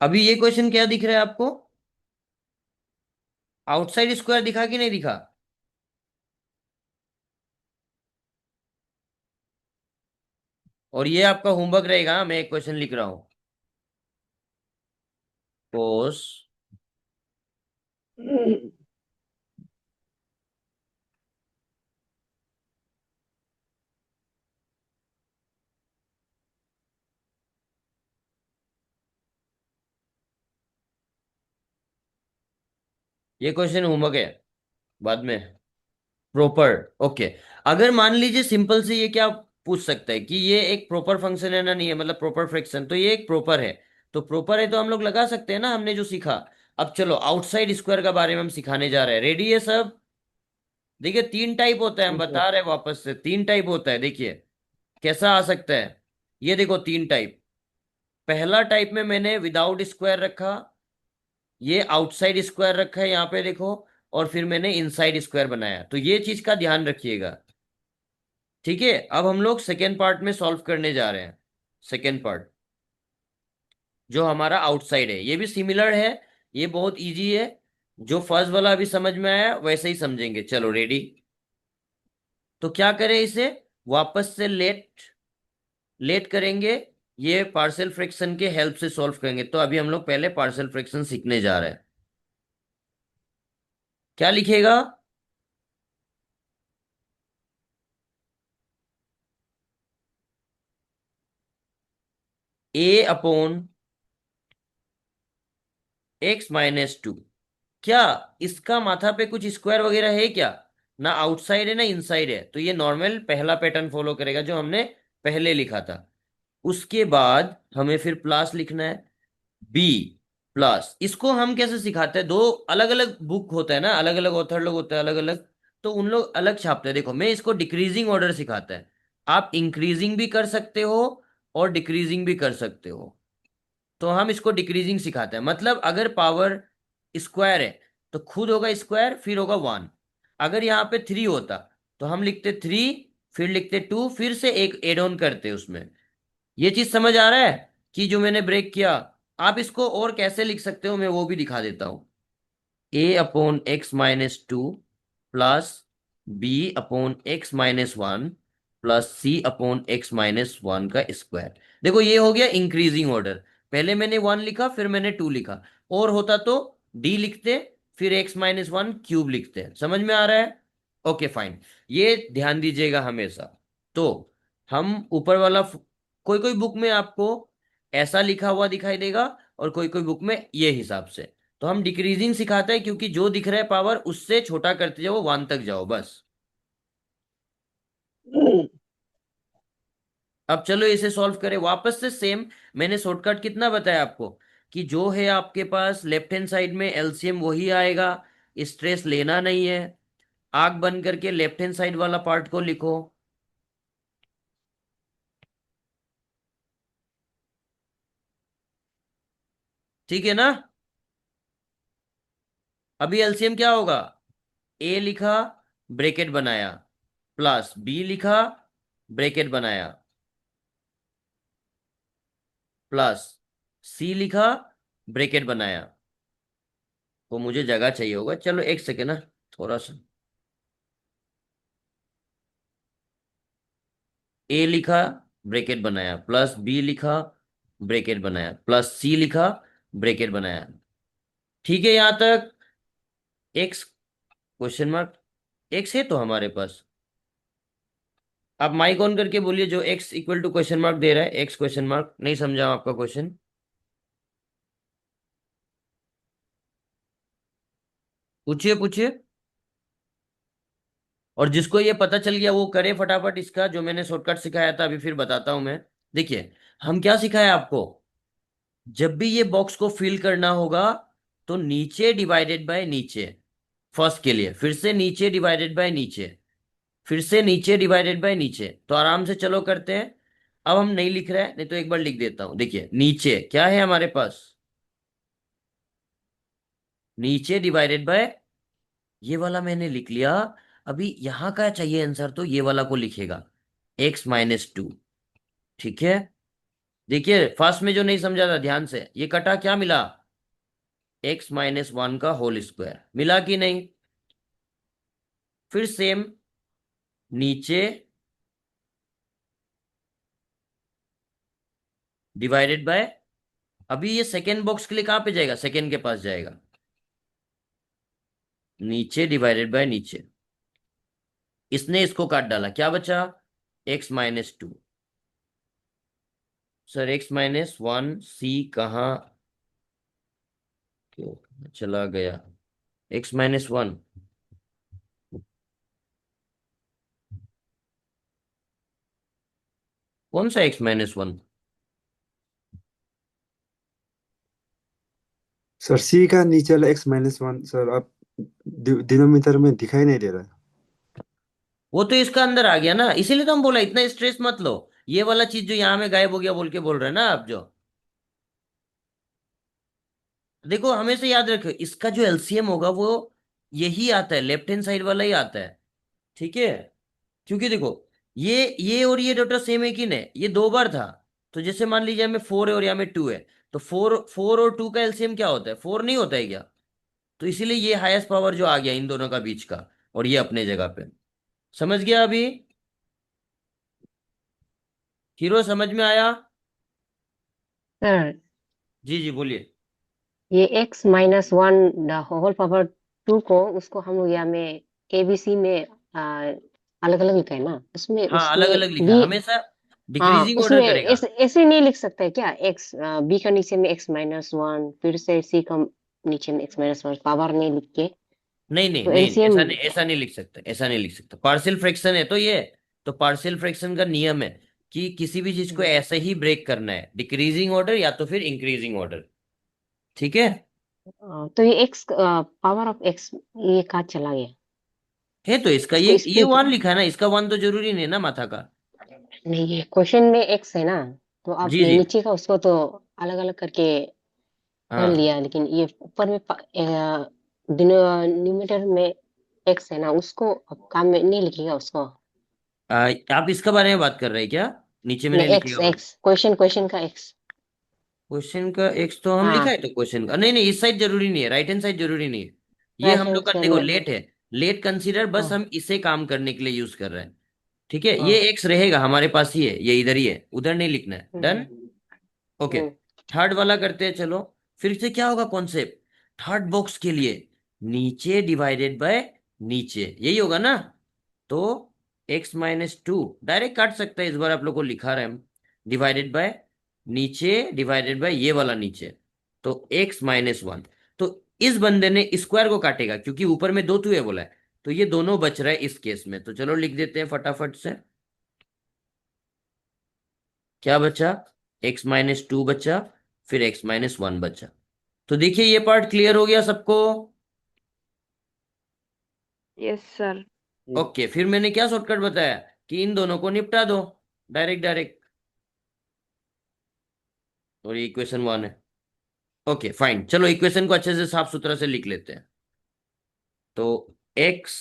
अभी ये क्वेश्चन क्या दिख रहा है आपको, आउटसाइड स्क्वायर दिखा कि नहीं दिखा। और ये आपका होमवर्क रहेगा, हाँ, मैं एक क्वेश्चन लिख रहा हूं, कोस ये क्वेश्चन होमवर्क है बाद में, प्रॉपर। ओके। अगर मान लीजिए सिंपल से ये क्या पूछ सकता है कि ये एक प्रॉपर फंक्शन है ना, नहीं है, मतलब प्रॉपर फ्रैक्शन, तो ये एक प्रॉपर है। तो प्रॉपर है तो हम लोग लगा सकते हैं ना, हमने जो सीखा। अब चलो आउटसाइड स्क्वायर का बारे में हम सिखाने जा रहे हैं, रेडी है सब। देखिए तीन टाइप होता है, हम ठीक है। बता रहे हैं वापस से, तीन टाइप होता है, देखिए कैसा आ सकता है। ये देखो तीन टाइप। पहला टाइप में मैंने विदाउट स्क्वायर रखा, ये आउटसाइड स्क्वायर रखा है यहाँ पे देखो, और फिर मैंने इनसाइड स्क्वायर बनाया, तो ये चीज का ध्यान रखिएगा। ठीक है, अब हम लोग सेकेंड पार्ट में सॉल्व करने जा रहे हैं। सेकेंड पार्ट जो हमारा आउटसाइड है, ये भी सिमिलर है, ये बहुत इजी है। जो फर्स्ट वाला अभी समझ में आया वैसे ही समझेंगे। चलो रेडी। तो क्या करें, इसे वापस से लेट लेट करेंगे, ये पार्शियल फ्रैक्शन के हेल्प से सॉल्व करेंगे। तो अभी हम लोग पहले पार्शियल फ्रैक्शन सीखने जा रहे हैं। क्या लिखेगा? ए अपॉन x-2। क्या इसका माथा पे कुछ स्क्वायर वगैरह है क्या? ना आउटसाइड है ना इनसाइड है, तो ये नॉर्मल पहला पैटर्न फॉलो करेगा जो हमने पहले लिखा था। उसके बाद हमें फिर प्लस लिखना है, बी प्लस। इसको हम कैसे सिखाते हैं, दो अलग अलग बुक होता है ना, अलग अलग ऑथर लोग होते हैं अलग अलग, तो उन लोग अलग छापते हैं। देखो मैं इसको डिक्रीजिंग ऑर्डर सिखाता है, आप इंक्रीजिंग भी कर सकते हो और डिक्रीजिंग भी कर सकते हो। तो हम इसको डिक्रीजिंग सिखाते हैं, मतलब अगर पावर स्क्वायर है तो खुद होगा स्क्वायर फिर होगा 1। अगर यहाँ पे 3 होता तो हम लिखते 3, फिर लिखते 2, फिर से एक एड ऑन करते उसमें। ये चीज समझ आ रहा है कि जो मैंने ब्रेक किया? आप इसको और कैसे लिख सकते हो मैं वो भी दिखा देता हूं। a/x-2 plus b/x-1 plus c/x-1 का स्क्वायर। देखो ये हो गया इंक्रीजिंग ऑर्डर, पहले मैंने 1 लिखा फिर मैंने 2 लिखा, और होता तो d लिखते फिर x-1 क्यूब लिखते। समझ में आ रहा है? ओके फाइन, ये ध्यान दीजिएगा हमेशा। तो हम ऊपर वाला कोई कोई बुक में आपको ऐसा लिखा हुआ दिखाई देगा और कोई कोई बुक में ये हिसाब से। तो हम डिक्रीजिंग सिखाते हैं क्योंकि जो दिख रहा है पावर उससे छोटा करते जाओ, 1 तक जाओ बस। अब चलो इसे सॉल्व करें वापस से सेम। मैंने शॉर्टकट कितना बताया आपको, कि जो है आपके पास लेफ्ट हैंड साइड में एलसीएम वही आएगा, स्ट्रेस लेना नहीं है। आंख बंद करके लेफ्ट हैंड साइड वाला पार्ट को लिखो। ठीक है ना? अभी एलसीएम क्या होगा? ए लिखा, ब्रैकेट बनाया, प्लस बी लिखा, ब्रैकेट बनाया, प्लस सी लिखा, ब्रैकेट बनाया। वो मुझे जगह चाहिए होगा, चलो एक सेकेंड ना, थोड़ा सा। ए लिखा, ब्रैकेट बनाया, प्लस बी लिखा, ब्रैकेट बनाया, प्लस सी लिखा, ब्रैकेट बनाया। ठीक है यहां तक? एक्स क्वेश्चन मार्क, एक्स है तो हमारे पास। आप माइक ऑन करके बोलिए जो X equal to question mark दे रहा है, एक्स क्वेश्चन मार्क। नहीं समझा आपका क्वेश्चन, पूछिए पूछिए। और जिसको ये पता चल गया वो करे फटाफट इसका जो मैंने शॉर्टकट सिखाया था, अभी फिर बताता हूं मैं। देखिए हम क्या सिखाया आपको, जब भी ये बॉक्स को फिल करना होगा तो नीचे डिवाइडेड बाय नीचे, फर्स्ट के लिए फिर से नीचे डिवाइडेड बाय नीचे, फिर से नीचे डिवाइडेड बाय नीचे। तो आराम से चलो करते हैं। अब हम नहीं लिख रहे हैं, नहीं तो एक बार लिख देता हूं। देखिए नीचे क्या है हमारे पास, नीचे डिवाइडेड बाय, ये वाला मैंने लिख लिया। अभी यहां का चाहिए आंसर तो ये वाला को लिखेगा, x-2। ठीक है, देखिए फर्स्ट में जो नहीं समझा था ध्यान से, ये कटा क्या मिला, x-1 का होल स्क्वायर मिला कि नहीं? फिर सेम नीचे डिवाइडेड बाय, अभी ये सेकेंड बॉक्स के लिए कहां पे जाएगा, सेकेंड के पास जाएगा, नीचे डिवाइडेड बाय नीचे। इसने इसको काट डाला, क्या बचा, x-2। सर x-1 सी कहाँ क्यों चला गया, x-1, कौन सा x-1? सर सी का नीचे वाला x-1 सर आप डिनोमिनेटर में दिखाई नहीं दे रहा है। वो तो इसका अंदर आ गया ना, इसीलिए तो हम बोला इतना स्ट्रेस मत लो। ये वाला चीज जो यहाँ में गायब हो गया बोल के बोल रहे हैं ना आप जो, देखो हमेशा याद रखो, इसका जो एलसीएम होगा वो यही आता है, लेफ्ट हैंड साइड वाला ही आता है। ठीक है, क्योंकि देखो ये और ये डेटा सेम है कि नहीं, ये दो बार था। तो जैसे मान लीजिए हमें 4 है और यहाँ में 2 है, तो 4 और 2 का एलसीएम क्या होता है, 4 नहीं होता है क्या? तो इसीलिए ये हाईएस्ट पावर जो आ गया इन दोनों का बीच का, और ये अपने जगह पे। समझ गया अभी? हीरो समझ में आया? सर जी जी बोलिए। ये x-1 होल पावर 2 को उसको हम लोग यहाँ में एबीसी में अलग अलग लिखा है ना, उसमें हाँ अलग उसमें अलग लिखा है, बी। हमेशा हाँ, डिक्रीजिंग उसमें ऑर्डर करेगा। ऐसे नहीं लिख सकता है क्या? एक्स बी का नीचे में x-1, फिर से सी का नीचे में x-1 पावर नहीं लिख के, नहीं नहीं तो नहीं, एलसीएम। ऐसा नहीं लिख सकते, ऐसा नहीं लिख सकते, पार्शियल फ्रैक्शन है तो ये। तो पार्शियल फ्रैक्शन का नियम है कि किसी भी चीज को ऐसे ही ब्रेक करना है, डिक्रीजिंग ऑर्डर या तो फिर इंक्रीजिंग ऑर्डर। ठीक है। तो ये x पावर ऑफ x ये कहाँ चला गया? है तो इसका इसको ये स्प्लिट। वन लिखा है ना, इसका वन तो जरूरी नहीं है ना माथा का। नहीं, ये क्वेश्चन में x है ना, तो आप जी ये जी। नीचे का उसको तो अलग अलग करके कर हाँ लिया, लेकिन ये ऊपर में डिनोमिनेटर में x है ना, उसको अब काम में नहीं लिखेगा उसको। आप इसका बारे में बात कर रहे हैं क्या? नीचे मैंने नहीं, लिखे x हुआ x क्वेश्चन क्वेश्चन का x। क्वेश्चन का एक्स तो हम लिखा है, हाँ, तो क्वेश्चन का नहीं नहीं, इस साइड जरूरी नहीं है, राइट हैंड साइड जरूरी नहीं है। ये राइट हम हैंड लोग का साइड देखो में। लेट है, लेट कंसीडर, बस हाँ, हम इसे काम करने के लिए यूज कर रहे हैं। ठीक है, ये हाँ। एक्स रहेगा हमारे पास ही है, ये इधर ही है, उधर नहीं लिखना है। डन। हम्म, ओके। हम्म, थर्ड वाला करते हैं चलो। फिर से क्या होगा कॉन्सेप्ट, थर्ड बॉक्स के लिए नीचे डिवाइडेड बाय नीचे, यही होगा ना। तो x-2 डायरेक्ट काट सकता है, इस बार आप लोग को लिखा रहे हैं हम, डिवाइडेड बाय नीचे डिवाइडेड बाय ये वाला नीचे, तो x-1। तो इस बंदे ने स्क्वायर को काटेगा क्योंकि ऊपर में दो टू है बोला है, तो ये दोनों बच रहा है इस केस में। तो चलो लिख देते हैं फटाफट से। क्या बचा, x-2 बचा, फिर x-1 बचा। तो देखिए ये पार्ट क्लियर हो गया सबको? Yes sir. ओके, फिर मैंने क्या शॉर्टकट बताया कि इन दोनों को निपटा दो, डायरेक्ट डायरेक्ट। और ये इक्वेशन 1 है। ओके फाइन, चलो इक्वेशन को अच्छे से साफ सुथरा से लिख लेते हैं। तो x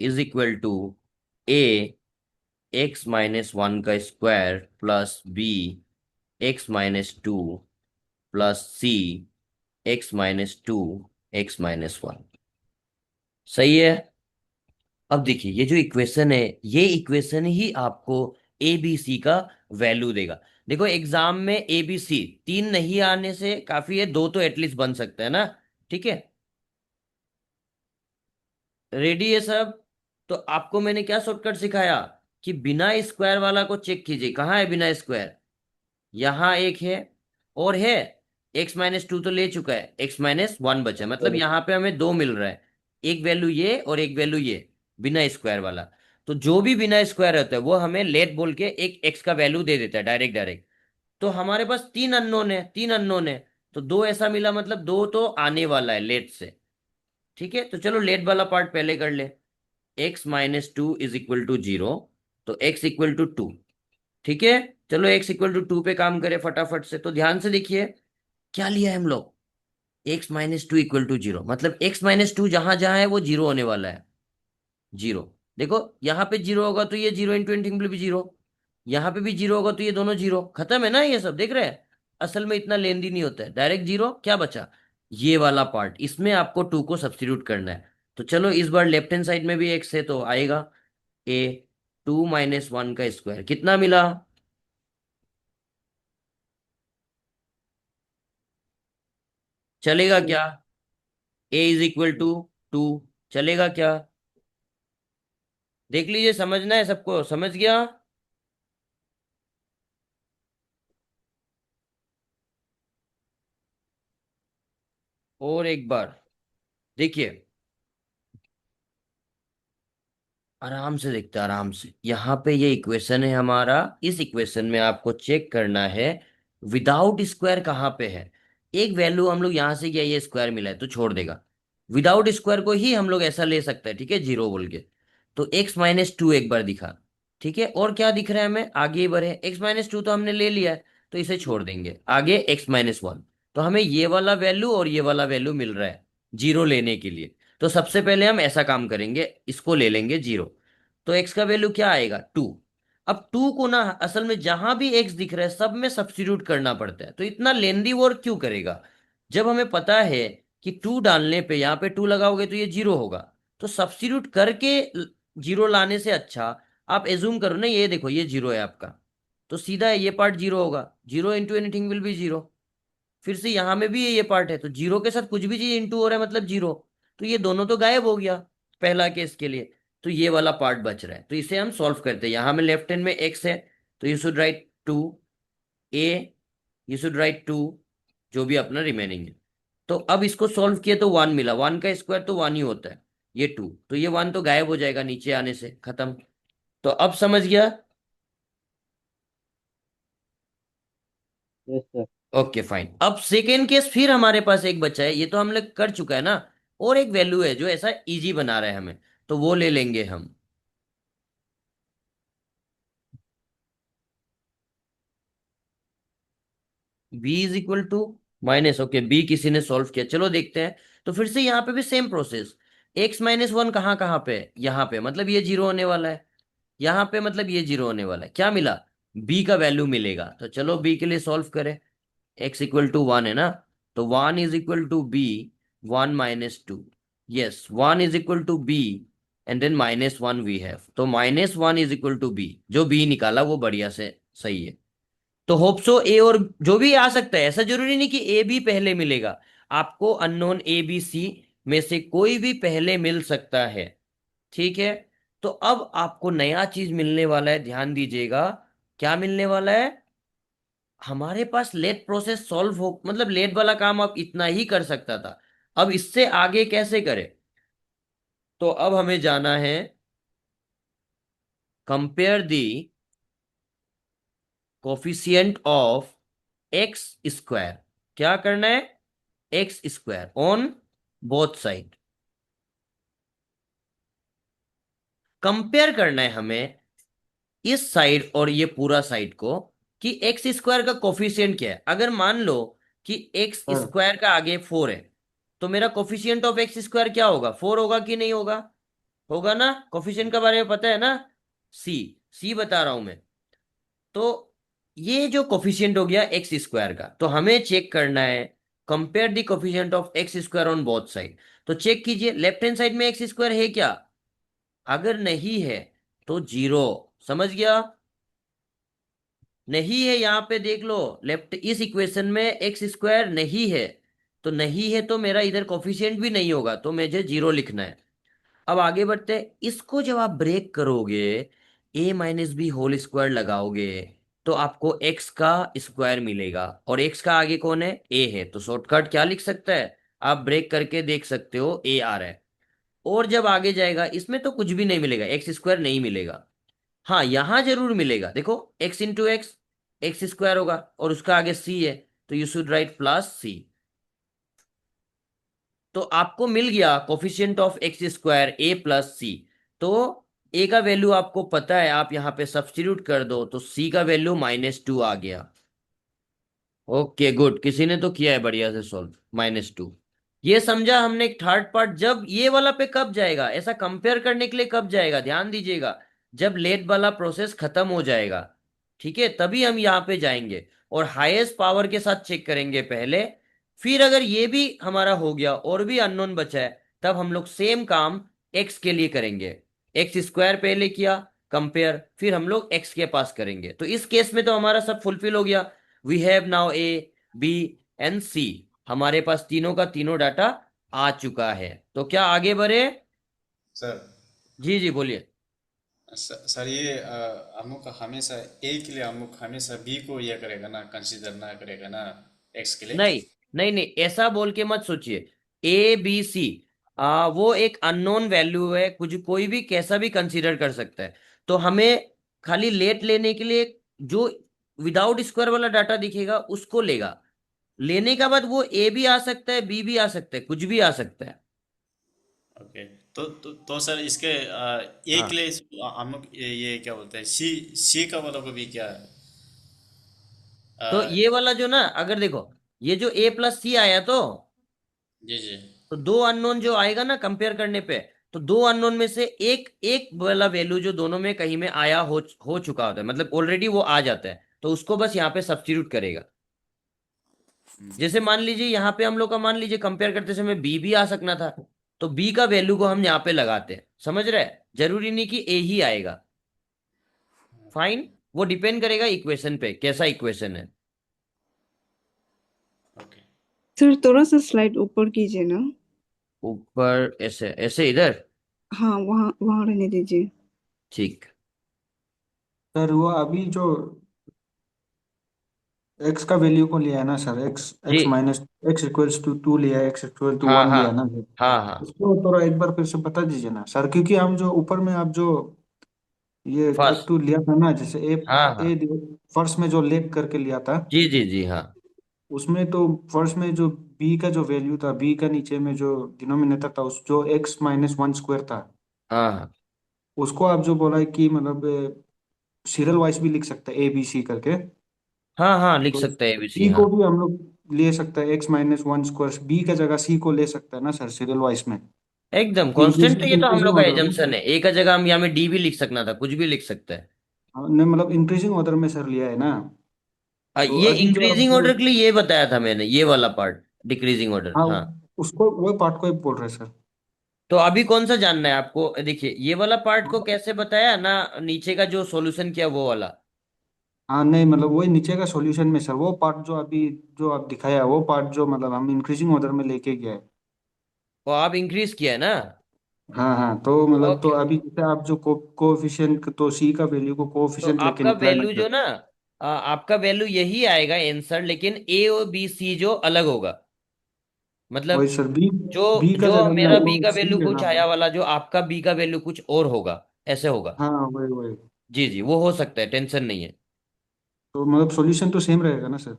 is equal to a x-1 का square plus b x-2 plus c x-2 x-1। सही है। अब देखिए ये जो इक्वेशन है, ये इक्वेशन ही आपको ए बी सी का वैल्यू देगा। देखो एग्जाम में ए बी सी तीन नहीं आने से काफी है, दो तो एटलीस्ट बन सकता है ना। ठीक है, रेडी है सब? तो आपको मैंने क्या शॉर्टकट सिखाया कि बिना स्क्वायर वाला को चेक कीजिए, कहाँ है बिना स्क्वायर, यहाँ एक है और है। x-2 तो ले चुका है, x-1 बचा, मतलब यहाँ पे हमें दो मिल रहा है, एक वैल्यू ये और एक वैल्यू ये, बिना स्क्वायर वाला। तो जो भी बिना स्क्वायर रहता है वो हमें लेट बोल के एक x का वैल्यू दे देता है डायरेक्ट डायरेक्ट। तो हमारे पास तीन अननोन है, तीन अननोन है, तो दो ऐसा मिला, मतलब दो तो आने वाला है लेट से। ठीक है, तो चलो लेट वाला पार्ट पहले कर ले। x-2 इज इक्वल टू 0, तो x इक्वल टू 2। ठीक है, चलो x इक्वल टू 2 पे काम करें फटाफट से। तो ध्यान से देखिए क्या लिया है हम लोग, x-2 इक्वल टू 0, मतलब x-2 जहां जहां है वो जीरो होने वाला है, जीरो। देखो यहाँ पे जीरो होगा तो ये जीरो इंटू इंटिंग भी जीरो, यहाँ पे भी जीरो होगा तो ये दोनों जीरो, खत्म है ना ये सब, देख रहे हैं? असल में इतना लेंदी नहीं होता है, डायरेक्ट जीरो। क्या बचा, ये वाला पार्ट, इसमें आपको 2 को सब्स्टिट्यूट करना है। तो चलो इस बार लेफ्ट हैंड साइड में भी x है तो आएगा a 2-1 का स्क्वायर, कितना मिला, चलेगा क्या? a इज इक्वल टू 2, चलेगा क्या? देख लीजिए, समझना है सबको, समझ गया? और एक बार देखिए, आराम से देखते हैं, आराम से। यहाँ पे ये इक्वेशन है हमारा, इस इक्वेशन में आपको चेक करना है विदाउट स्क्वायर कहाँ पे है। एक वैल्यू हम लोग यहाँ से किया, ये स्क्वायर मिला है तो छोड़ देगा, विदाउट स्क्वायर को ही हम लोग ऐसा ले सकते हैं, ठीक है, जीरो बोल के। तो x-2 एक बार दिखा, ठीक है, और क्या दिख रहा है हमें, आगे बढ़े, x-2 तो हमने ले लिया है, तो इसे छोड़ देंगे, आगे x-1। तो हमें ये वाला वैल्यू और ये वाला वैल्यू मिल रहा है जीरो लेने के लिए। तो सबसे पहले हम ऐसा काम करेंगे, इसको ले लेंगे जीरो। तो x का वैल्यू क्या आएगा, 2। अब 2 को ना असल में जहां भी x दिख रहा है सब में सब्स्टिट्यूट करना पड़ता है, तो इतना लेंदी वर्क क्यों करेगा, जब हमें पता है कि 2 डालने पे यहाँ पे 2 लगाओगे तो ये जीरो होगा। तो सब्स्टिट्यूट करके जीरो लाने से अच्छा आप एज्यूम करो ना, ये देखो ये जीरो है आपका, तो सीधा है ये पार्ट जीरो होगा, zero into anything will be zero. फिर से यहाँ में भी ये पार्ट है, तो जीरो के साथ कुछ भी चीज इंटू हो रहा है मतलब जीरो, तो ये दोनों तो गायब हो गया पहला केस के लिए। तो ये वाला पार्ट बच रहा है, तो इसे हम सॉल्व करते हैं। यहाँ में लेफ्ट हैंड में एक्स है, तो you should right 2 A, you should right 2, जो भी अपना रिमेनिंग है। तो अब इसको सॉल्व किया तो 1 मिला, 1 का स्क्वायर तो 1 ही होता है, ये 2, तो ये 1 तो गायब हो जाएगा नीचे आने से, खत्म। तो अब समझ गया। Yes sir. Okay fine. अब सेकेंड केस फिर हमारे पास एक बचा है, ये तो हम लोग कर चुका है ना, और एक वैल्यू है जो ऐसा इजी बना रहा है हमें, तो वो ले लेंगे हम। b is equal to minus, okay b किसी ने सॉल्व किया, चलो देखते हैं। तो फिर से यहाँ पे भी सेम प्रोसेस, x-1 कहाँ कहाँ पे है, यहाँ पे, मतलब ये जीरो होने वाला है, यहाँ पे मतलब ये जीरो होने वाला है, क्या मिला, b का वैल्यू मिलेगा। तो चलो b के लिए सॉल्व करें, x इक्वल टू 1 है ना, तो 1 is equal to b, 1-2, yes 1 is equal to b, and then -1 we have, तो -1 इज इक्वल टू b, जो b निकाला वो बढ़िया से सही है। तो होप सो ए और जो भी आ सकता है, ऐसा जरूरी नहीं कि ए बी पहले मिलेगा, आपको अननोन ए बी सी में से कोई भी पहले मिल सकता है, ठीक है। तो अब आपको नया चीज मिलने वाला है, ध्यान दीजिएगा, क्या मिलने वाला है, हमारे पास लेट प्रोसेस सॉल्व हो, मतलब लेट वाला काम अब इतना ही कर सकता था, अब इससे आगे कैसे करें। तो अब हमें जाना है compare the coefficient of X square, क्या करना है, x square on both side, compare करना है हमें इस साइड और ये पूरा साइड को, कि एक्स स्क्वायर का कोफिशिएंट क्या है। अगर मान लो कि एक्स सर स्क्वायर का आगे 4 है, तो मेरा कोफिशिएंट ऑफ एक्स स्क्वायर क्या होगा, 4 होगा कि नहीं होगा, होगा ना, कोफिशिएंट के बारे में पता है ना, सी, सी बता रहा हूं मैं। तो ये जो कोफिशिएंट हो गया एक्स स्क्वायर का, तो हमें चेक करना है compare the coefficient of X square on both side. तो चेक कीजिए लेफ्ट हैंड साइड में एक्स स्क्वायर है क्या, अगर नहीं है तो जीरो, समझ गया, नहीं है यहाँ पे देख लो, लेफ्ट इस इक्वेशन में एक्स स्क्वायर नहीं है, तो नहीं है तो मेरा इधर कोफिशिएंट भी नहीं होगा, तो मुझे जीरो लिखना है। अब आगे बढ़ते हैं, इसको जब आप ब्रेक करोगे, a-b होल स्क्वायर लगाओगे, तो आपको x का स्क्वायर मिलेगा, और x का आगे कौन है, a है, तो शॉर्टकट क्या लिख सकता है, आप ब्रेक करके देख सकते हो a आ रहा है। और जब आगे जाएगा इसमें तो कुछ भी नहीं मिलेगा, एक्स स्क्वायर नहीं मिलेगा, हाँ यहां जरूर मिलेगा, देखो x into X, X square होगा, और उसका आगे c है, तो you should write plus c। तो आपको मिल गया coefficient of X square a plus C. तो a का वैल्यू आपको पता है, आप यहाँ पे सब्स्टिट्यूट कर दो, तो c का वैल्यू -2 आ गया। ओके गुड, किसी ने तो किया है बढ़िया से सॉल्व, -2। ये समझा हमने। एक थर्ड पार्ट जब ये वाला पे कब जाएगा, ऐसा कंपेयर करने के लिए कब जाएगा, ध्यान दीजिएगा, जब लेट वाला प्रोसेस खत्म हो जाएगा, ठीक है, तभी हम यहाँ पे जाएंगे और हाईएस्ट पावर के साथ चेक करेंगे पहले। फिर अगर ये भी हमारा हो गया और भी अननोन बचा है, तब हम लोग सेम काम एक्स के लिए करेंगे, एक्स स्क्वायर पहले किया कंपेयर, फिर हम लोग एक्स के पास करेंगे। तो इस केस में तो हमारा सब फुलफिल हो गया, we have now A B and C, हमारे पास तीनों का तीनों डाटा आ चुका है। तो क्या आगे बढ़े, सर जी जी बोलिए। सर ये अमुक हमेशा ए के लिए अमुक हमेशा बी को ये करेगा ना, कंसीडर ना करेगा ना एक्स के लिए। नहीं नहीं नहीं, ऐसा बोल के मत सोचिए, ए बी सी वो एक अननोन वैल्यू है, कुछ कोई भी कैसा भी कंसीडर कर सकता है, तो हमें खाली लेट लेने के लिए जो विदाउट स्क्वायर वाला डाटा दिखेगा उसको लेगा, लेने का बाद वो ए भी आ सकता है बी भी आ सकता है, कुछ भी आ सकता है। ओके तो सर इसके ए हाँ के लिए हम लोग ये क्या बोलते हैं, सी सी का वाला को भी क्या तो अ, ये वाला जो ना, अगर देखो ये जो ए प्लस सी आया जी जी। तो दो अननोन जो आएगा ना कंपेयर करने पे, तो दो अननोन में से एक एक वाला वैल्यू जो दोनों में कहीं में आया हो चुका होता है, मतलब ऑलरेडी वो आ जाता है, तो उसको बस यहाँ पे सब्स्टिट्यूट करेगा। जैसे मान लीजिए यहाँ पे हम लोग का, मान लीजिए कंपेयर करते समय बी भी आ सकना था, तो बी का वैल्यू को हम यहाँ पे लगाते हैं, समझ रहे हैं? जरूरी नहीं कि ए ही आएगा। फाइन। वो डिपेंड करेगा इक्वेशन पे, कैसा इक्वेशन है। ओके। सर थोड़ा सा स्लाइड ऊपर कीजिए ना। ऊपर ऐसे ऐसे इधर। हाँ, वहाँ वहाँ रहने दीजिए। ठीक। सर वो अभी जो एक्स का वैल्यू को लिया है ना सर, एक्स जी। X minus x equals to 2 लिया है, एक्स इक्वल टू हाँ 1 हाँ लिया है ना सर। हाँ हाँ। उसको थोड़ा एक बार फिर से बता दीजिए ना सर, क्योंकि हम जो ऊपर में आप जो ये एक फर्स्ट। टू लिया था ना, जैसे ए हाँ हाँ। ए फर्स्ट में जो लेग करके लिया था, जी जी जी हाँ। उसमें तो फर्स्ट में जो बी का जो वैल्यू था, बी का नीचे में जो डिनोमिनेटर था, उस जो एक्स माइनस 1 स्क्वायर था, हाँ हाँ उसको आप जो बोला है कि मतलब सीरियल वाइज भी लिख सकते हैं ए बी सी करके। हाँ हाँ लिख तो सकते हैं एबीसी, सी हाँ। को भी हम लोग ले सकते हैं, एक्स माइनस 1 स्क्वायर, बी का जगह सी को ले सकते हैं ना सर, सीरियल वाइज में। एकदम कांस्टेंट, तो इंक्रीजिंग ये तो हम इंक्रीजिंग लोग का ऑर्डर में। एजम्पशन है, ए का जगह हम यहाँ में डी भी लिख सकना था, कुछ भी लिख सकते हैं। हाँ, नहीं मतलब इंक्रीजिंग ऑर्डर में सर लिया है ना। तो ये अभी जो आप इंक्रीजिंग जो ऑर्डर के लिए ये बताया था मैंने, ये वाला पार्ट डिक्रीजिंग ऑर्डर, हाँ, हाँ। उसको वो पार्ट को ही बोल रहे हैं सर। तो अभी कौन सा जानना है आपको? देखिए ये वाला पार्ट को कैसे बताया ना, नीचे का जो सॉल्यूशन किया वो वाला। हाँ नहीं मतलब वही नीचे का सॉल्यूशन में सर, वो पार्ट जो अभी जो आप दिखाया है, वो पार्ट जो मतलब हम इंक्रीजिंग ऑर्डर में लेके गए हैं। वो आप इंक्रीज किया है ना? हाँ हाँ, तो मतलब तो ओके अभी ओके। जैसे आप जो कोफिशिएंट, तो सी का वैल्यू को तो कोफिशिएंट लेके आपका निकला है ना वैल्यू जो सर। ना, आपका वैल्यू यही आएगा आंसर, लेकिन ए और बी सी जो अलग होगा, वही मतलब सर, बी जो बी का जो जगह में मेरा बी आपको का सी वैल्यू लेना कुछ आया होगा। वाला, जो आपका बी का वैल्यू कुछ और होगा, ऐसे होगा। हाँ वही वही। जी जी वो हो सकता है, टेंशन नहीं है। तो मतलब सॉल्यूशन तो सेम रहेगा ना सर?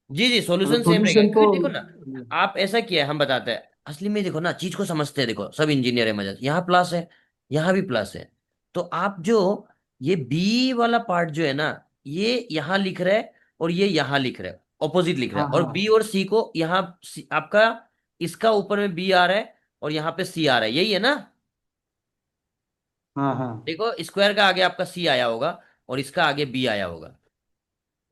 जी जी मतलब सॉल्यूशन सेम रहेगा, सॉल्यूशन तो क्योंकि देखो ना, आप ऐसा किया है, हम बताते हैं। असली में देखो ना, चीज को समझते हैं, देखो सब इंजीनियर है, मजा यहाँ प्लस है, यहाँ भी प्लस है। तो आप जो ये बी वाला पार्ट जो है ना, ये यहाँ लिख रहे हैं और ये यहाँ लिख रहे हैं, ऑपोजिट लिख रहा हाँ है, और हाँ बी और सी को यहाँ आपका इसका ऊपर में बी आ रहा है और यहाँ पे सी आ रहा है, यही है ना? हाँ हाँ। देखो स्क्वायर का आगे आपका सी आया होगा और इसका आगे बी आया होगा, और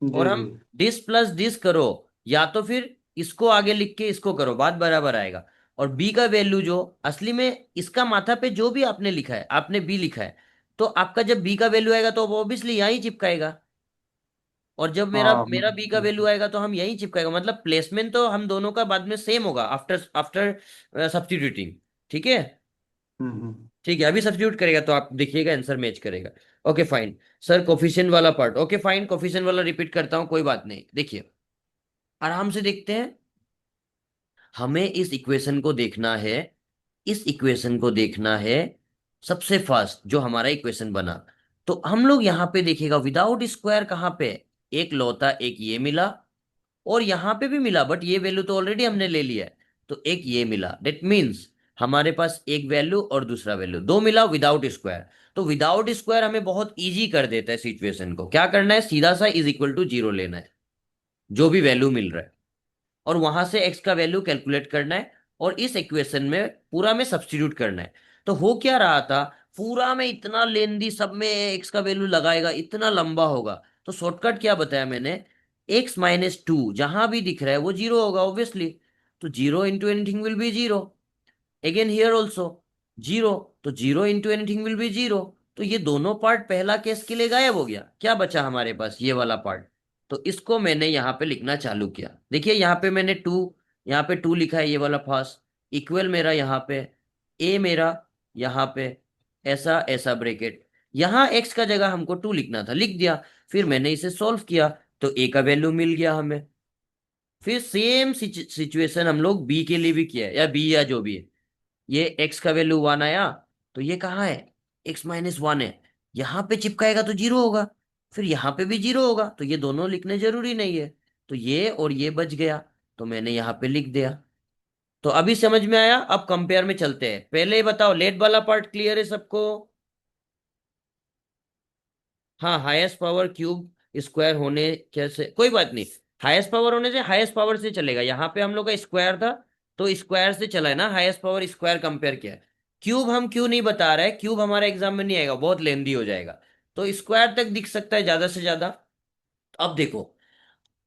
जी जी। हम डिस प्लस डिस करो, या तो फिर इसको आगे लिख के इसको करो, बात बराबर आएगा। और बी का वैल्यू जो असली में इसका माथा पे जो भी आपने लिखा है, आपने बी लिखा है, तो आपका जब बी का वैल्यू आएगा तो ऑब्वियसली यहीं चिपकाएगा, और जब मेरा हाँ मेरा बी का वैल्यू आएगा तो हम यहीं चिपकाएगा, मतलब प्लेसमेंट तो हम दोनों का बाद में सेम होगा आफ्टर आफ्टर सब्स्टिट्यूटिंग। ठीक है। हम्म। ठीक है, अभी सब्स्टिट्यूट करेगा तो आप देखिएगा आंसर मैच करेगा। Okay fine. सर कोफिशिएंट वाला पार्ट, ओके फाइन, कोफिशिएंट वाला रिपीट करता हूँ, कोई बात नहीं, देखिए आराम से देखते हैं। हमें इस इक्वेशन को देखना है, इस इक्वेशन को देखना है सबसे फास्ट जो हमारा इक्वेशन बना। तो हम लोग यहाँ पे देखिएगा विदाउट स्क्वायर कहाँ पे, एक लौता एक ये मिला, और यहाँ पे भी मिला, बट ये वैल्यू तो ऑलरेडी हमने ले लिया है, तो एक ये मिला, दैट मीन्स हमारे पास एक वैल्यू और दूसरा वैल्यू, दो मिला विदाउट स्क्वायर। तो विदाउट स्क्वायर हमें बहुत इजी कर देता है सिचुएशन को, क्या करना है, सीधा सा इज इक्वल टू जीरो लेना है, जो भी वैल्यू मिल रहा है, और वहां से एक्स का वैल्यू कैलकुलेट करना है, और इस इक्वेशन में पूरा में सब्स्टिट्यूट करना है। तो हो क्या रहा था, पूरा में इतना लेंदी, सब में एक्स का वैल्यू लगाएगा, इतना लंबा होगा, तो शॉर्टकट क्या बताया मैंने, एक्स माइनस टू जहां भी दिख रहा है वो जीरो होगा ऑब्वियसली, तो zero into anything will be zero, again here also zero, तो zero into anything will be zero. तो ये दोनों पार्ट पहला केस के लिए गायब हो गया, क्या बचा हमारे पास, ये वाला पार्ट। तो इसको मैंने यहाँ पे लिखना चालू किया, देखिए यहाँ पे मैंने टू, यहाँ पे टू लिखा है, ये वाला फर्स्ट इक्वल मेरा यहाँ पे, ए मेरा यहाँ पे, ऐसा ऐसा ब्रेकेट, यहाँ एक्स का जगह हमको टू लिखना था, लिख दिया। फिर मैंने इसे सॉल्व किया, तो ए का वैल्यू मिल गया हमें। फिर सेम सिचुएशन हम लोग बी के लिए भी किया है, या बी या जो भी है, ये एक्स का वैल्यू वन आया, तो ये कहाँ है, एक्स माइनस वन है, यहाँ पे चिपकाएगा तो जीरो होगा, फिर यहाँ पे भी जीरो होगा, तो ये दोनों लिखने जरूरी नहीं है, तो ये और ये बच गया, तो मैंने यहाँ पे लिख दिया। तो अभी समझ में आया। अब कंपेयर में चलते हैं। पहले ही बताओ, लेट वाला पार्ट क्लियर है सबको? हाँ, हाईएस्ट पावर क्यूब स्क्वायर होने कैसे, कोई बात नहीं। हाईएस्ट पावर होने से हाईएस्ट पावर से चलेगा। यहाँ पे हम लोग का स्क्वायर था, तो स्क्वायर से चला है ना, हाईएस्ट पावर स्क्वायर कंपेयर किया है। क्यूब हम क्यों नहीं बता रहे? क्यूब हमारे एग्जाम में नहीं आएगा, बहुत लेंदी हो जाएगा। तो स्क्वायर तक दिख सकता है ज्यादा से ज्यादा। अब देखो,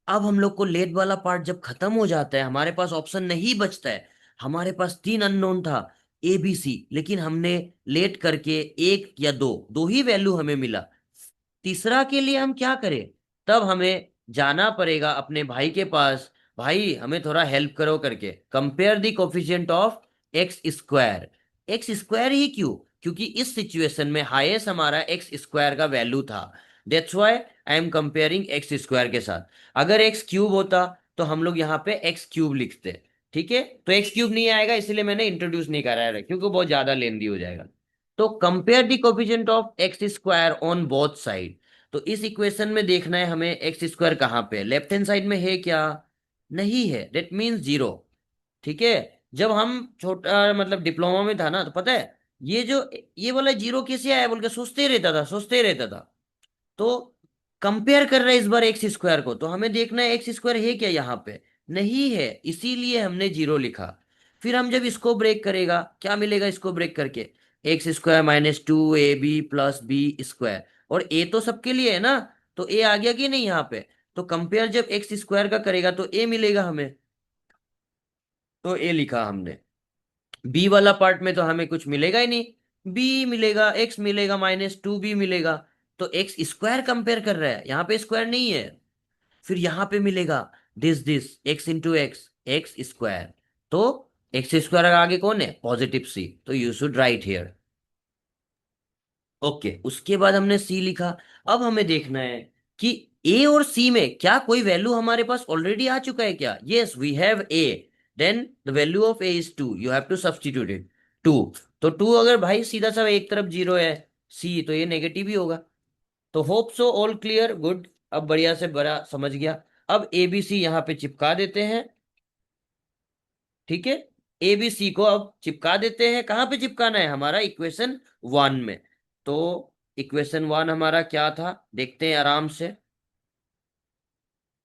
अब हम लोग को लेट वाला पार्ट जब खत्म हो जाता है, हमारे पास ऑप्शन नहीं बचता है। हमारे पास तीन अननोन था, ए बी सी, लेकिन हमने लेट करके एक या दो, दो ही वैल्यू हमें मिला। तीसरा के लिए हम क्या करें? तब हमें जाना पड़ेगा अपने भाई के पास, भाई हमें थोड़ा हेल्प करो करके, compare the coefficient of X square. X square ही क्यों? क्योंकि इस सिचुएशन में हाईएस्ट हमारा एक्स स्क्वायर का वैल्यू था। That's why I am comparing X square के साथ। अगर एक्स क्यूब होता तो हम लोग यहाँ पे एक्स क्यूब लिखते। ठीक है, तो एक्स क्यूब नहीं आएगा, इसलिए मैंने इंट्रोड्यूस नहीं करा है, क्योंकि बहुत ज्यादा लेंदी हो जाएगा। तो compare the coefficient of X square on both side. तो इस इक्वेशन में देखना है हमें एक्स स्क्वायर कहाँ पे है। लेफ्ट हैंड साइड में है क्या? नहीं है, दैट मीन्स जीरो। ठीक है। जब हम छोटा मतलब डिप्लोमा में था ना, तो पता है ये जो ये वाला जीरो कैसे आया बोल के सोचते ही रहता था, सोचते ही रहता था। तो कंपेयर कर रहे हैं इस बार एक्स स्क्वायर को, तो हमें देखना है एक्स स्क्वायर है क्या यहाँ पे। नहीं है, इसीलिए हमने जीरो लिखा। फिर हम जब इसको ब्रेक करेगा, क्या मिलेगा इसको ब्रेक करके? X square minus two a b plus b square. और ए तो सबके लिए है ना, तो ए आ गया कि नहीं यहाँ पे? तो कंपेयर जब एक्स स्क्वायर का करेगा तो ए मिलेगा हमें, तो ए लिखा हमने। बी वाला पार्ट में तो हमें कुछ मिलेगा ही नहीं, बी मिलेगा, एक्स मिलेगा माइनस टू बी मिलेगा। तो एक्स स्क्वायर कंपेयर कर रहा है, यहाँ पे स्क्वायर नहीं है। फिर यहाँ पे मिलेगा this x into X, X square. तो एक्स स्क्वायर का आगे कौन है? पॉजिटिव सी, तो you should right here. Okay, उसके बाद हमने सी लिखा। अब हमें देखना है कि ए और सी में क्या कोई वैल्यू हमारे पास ऑलरेडी आ चुका है क्या? Yes, we have a. Then the value of a is two, you have to substitute it. Two. तो टू अगर भाई सीधा सा एक तरफ जीरो है, सी तो ये नेगेटिव ही होगा। तो hope so all clear, good. अब बढ़िया से बड़ा समझ गया। अब ए बी सी यहाँ पे चिपका देते हैं। ठीक है, ए बी सी को अब चिपका देते हैं। कहाँ पे चिपकाना है? हमारा इक्वेशन वन में। तो इक्वेशन वन हमारा क्या था, देखते हैं आराम से।